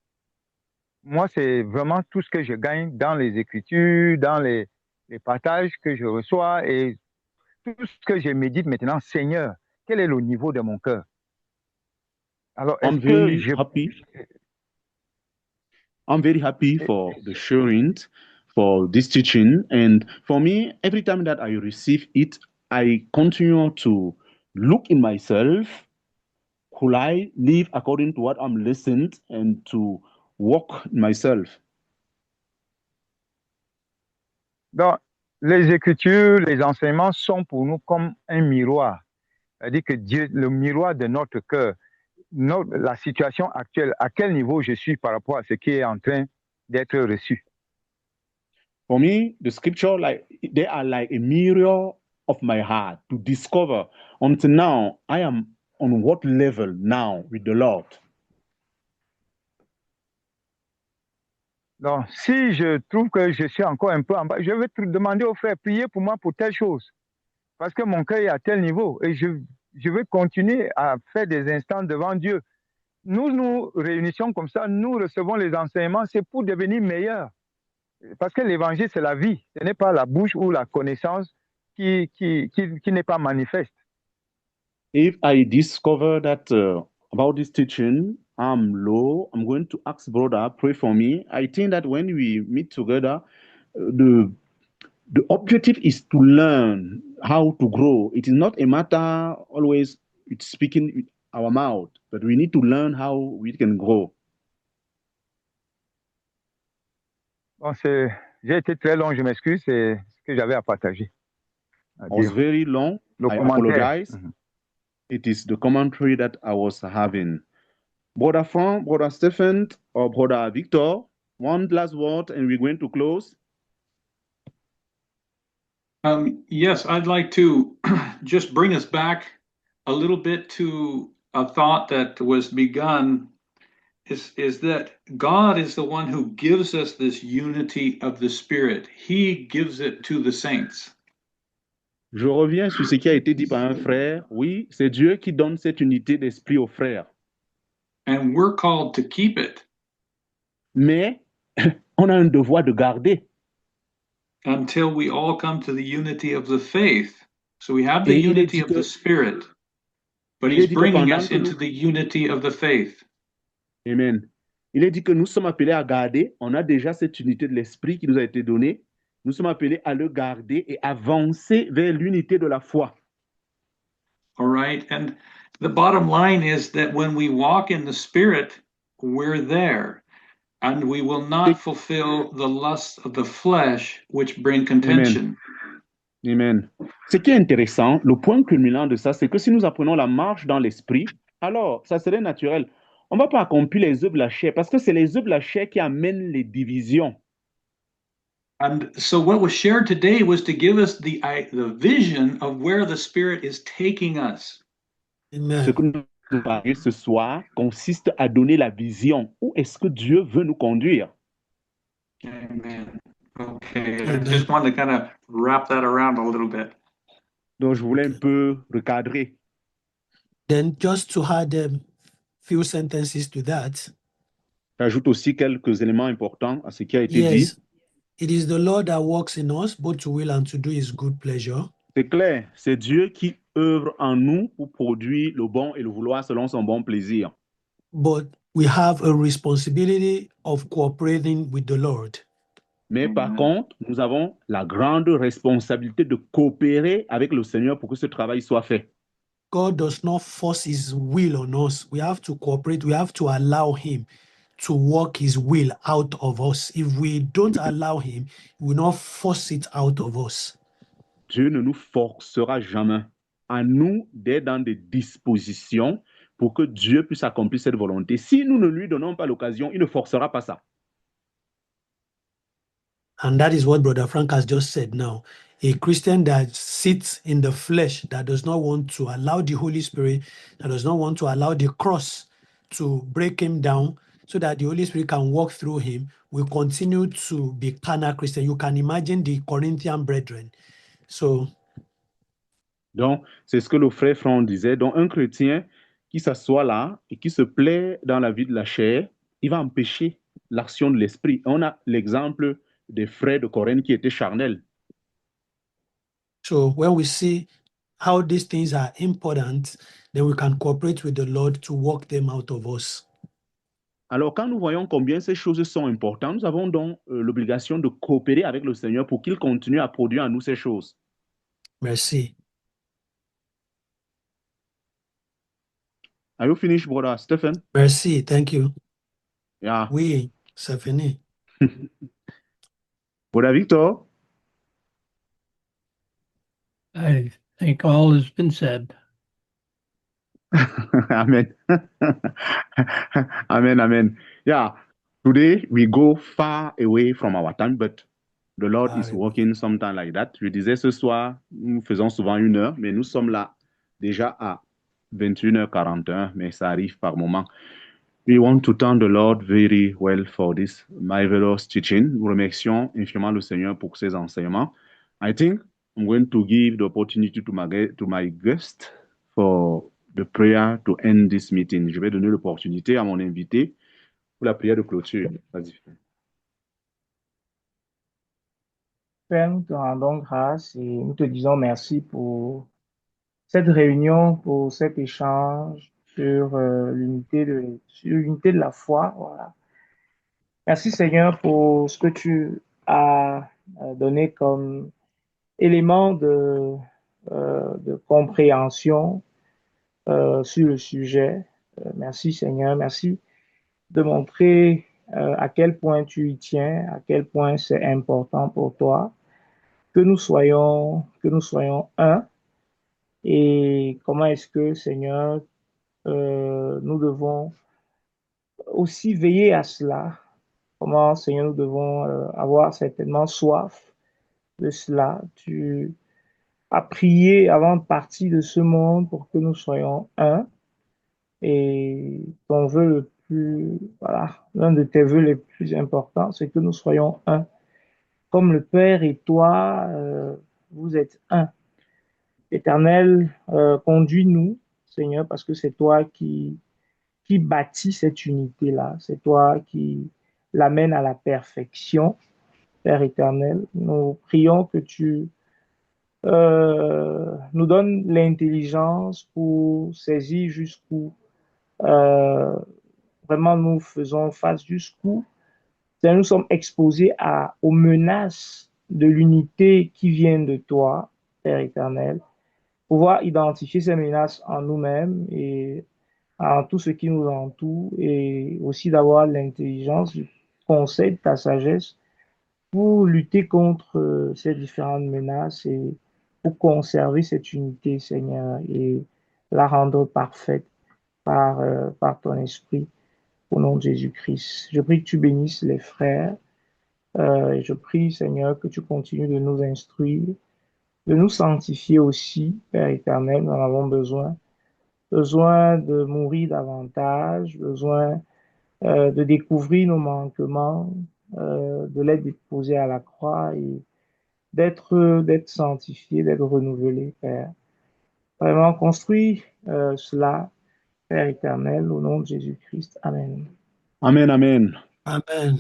Moi, c'est vraiment tout ce que je gagne dans les Écritures, dans les partages que je reçois et tout ce que je médite maintenant. Seigneur, quel est le niveau de mon cœur? Alors, I'm very happy for the sharing, for this teaching. And for me, every time that I receive it, I continue to look in myself. Could I live according to what I'm listening and to walk myself? Donc, les Écritures, les enseignements sont pour nous comme un miroir. C'est-à-dire que Dieu, le miroir de notre cœur, la situation actuelle, à quel niveau je suis par rapport à ce qui est en train d'être reçu. For me, the scripture, they are like a mirror of my heart to discover until now, I am on what level now with the Lord. Donc, si je trouve que je suis encore un peu en bas, je vais te demander aux frères, priez pour moi pour telle chose. Parce que mon cœur est à tel niveau et je vais continuer à faire des instants devant Dieu. Nous nous réunissons comme ça, nous recevons les enseignements, c'est pour devenir meilleurs. Parce que l'évangile, c'est la vie. Ce n'est pas la bouche ou la connaissance qui n'est pas manifeste. If I discover that about this teaching, I'm low, I'm going to ask brother, pray for me. I think that when we meet together, the objective is to learn how to grow. It is not a matter always it's speaking with our mouth, but we need to learn how we can grow. Bon, j'ai été très long, je m'excuse, c'est ce que j'avais à partager. I was very long. I apologize. It is the commentary that I was having. Brother Frank, Brother Stephen, or Brother Victor, one last word and we're going to close. Yes, I'd like to just bring us back a little bit to a thought that was begun is that God is the one who gives us this unity of the Spirit. He gives it to the saints. Je reviens sur ce qui a été dit par un frère. Oui, c'est Dieu qui donne cette unité d'esprit aux frères. And we're called to keep it. Mais on a un devoir de garder. Until we all come to the unity of the faith. So we have the unity of the Spirit, but He's bringing us into the unity of the faith. Amen. Il est dit que nous sommes appelés à garder. On a déjà cette unité de l'esprit qui nous a été donnée. Nous sommes appelés à le garder et avancer vers l'unité de la foi. All right. And the bottom line is that when we walk in the Spirit, we're there. And we will not fulfill the lusts of the flesh, which bring contention. Amen. Amen. Ce qui est intéressant, le point culminant de ça, c'est que si nous apprenons la marche dans l'esprit, alors ça serait naturel. On ne va pas accomplir les œuvres de la chair parce que c'est les œuvres de la chair qui amènent les divisions. And so what was shared today was to give us the vision of where the Spirit is taking us. Amen. Ce que nous parlons ce soir consiste à donner la vision. Où est-ce que Dieu veut nous conduire? Amen. Okay, I just wanted to kind of wrap that around a little bit. Donc, je voulais un peu recadrer. Then just to add a few sentences to that. J'ajoute aussi quelques éléments importants à ce qui a été dit. It is the Lord that works in us, both to will and to do His good pleasure. C'est clair, c'est Dieu qui œuvre en nous pour produire le bon et le vouloir selon son bon plaisir. But we have a responsibility of cooperating with the Lord. Mais par contre, nous avons la grande responsabilité de coopérer avec le Seigneur pour que ce travail soit fait. God does not force His will on us. We have to cooperate. We have to allow Him to work His will out of us. If we don't allow Him, He will not force it out of us. Dieu ne nous forcera jamais. À nous d'être dans des dispositions pour que Dieu puisse accomplir cette volonté. Si nous ne lui donnons pas l'occasion, il ne forcera pas ça. And that is what Brother Frank has just said now. A Christian that sits in the flesh, that does not want to allow the Holy Spirit, that does not want to allow the cross to break him down so that the Holy Spirit can walk through him, will continue to be carnal Christian. You can imagine the Corinthian brethren. So, donc, c'est ce que le frère Franck disait. Donc, un chrétien qui s'assoit là et qui se plaît dans la vie de la chair, il va empêcher l'action de l'esprit. On a l'exemple des frères de Corinthe qui étaient charnels. So when we see how these things are important, then we can cooperate with the Lord to work them out of us. Alors, quand nous voyons combien ces choses sont importantes, nous avons donc l'obligation de coopérer avec le Seigneur pour qu'il continue à produire en nous ces choses. Merci. Are you finished, brother Stephen? Merci, thank you. Yeah. Oui, c'est fini. Brother Victor? I think all has been said. Amen. Amen, amen. Yeah, today we go far away from our time, but the Lord is working sometime like that. Je disais ce soir, nous faisons souvent 1 heure, mais nous sommes là déjà à 21h41, mais ça arrive par moment. We want to thank the Lord very well for this marvelous teaching. Nous remercions infiniment le Seigneur pour ses enseignements. I think I'm going to give the opportunity to my guest for the prayer to end this meeting. Je vais donner l'opportunité à mon invité pour la prière de clôture. Vas-y. Père, nous te rendons grâce et nous te disons merci pour cette réunion, pour cet échange sur l'unité de la foi. Voilà. Merci Seigneur pour ce que tu as donné comme élément de compréhension sur le sujet. Merci Seigneur, merci de montrer à quel point tu y tiens, à quel point c'est important pour toi que nous soyons un. Et comment est-ce que, Seigneur, nous devons aussi veiller à cela? Comment, Seigneur, nous devons avoir certainement soif de cela? Tu as prié avant de partir de ce monde pour que nous soyons un. Et ton vœu le plus, voilà, l'un de tes vœux les plus importants, c'est que nous soyons un. Comme le Père et toi, vous êtes un. Éternel, conduis-nous, Seigneur, parce que c'est toi qui bâtis cette unité-là. C'est toi qui l'amène à la perfection, Père éternel. Nous prions que tu nous donnes l'intelligence pour saisir jusqu'où euh, vraiment nous faisons face, jusqu'où nous sommes exposés aux menaces de l'unité qui viennent de toi, Père éternel. Pouvoir identifier ces menaces en nous-mêmes et en tout ce qui nous entoure, et aussi d'avoir l'intelligence, du conseil, de ta sagesse pour lutter contre ces différentes menaces et pour conserver cette unité, Seigneur, et la rendre parfaite par ton esprit, au nom de Jésus-Christ. Je prie que tu bénisses les frères. Et je prie, Seigneur, que tu continues de nous instruire, de nous sanctifier aussi, Père éternel. Nous en avons besoin de mourir davantage, besoin de découvrir nos manquements, de les déposer à la croix et d'être sanctifié, d'être renouvelé, Père. Vraiment construis cela, Père éternel, au nom de Jésus-Christ. Amen. Amen, amen. Amen.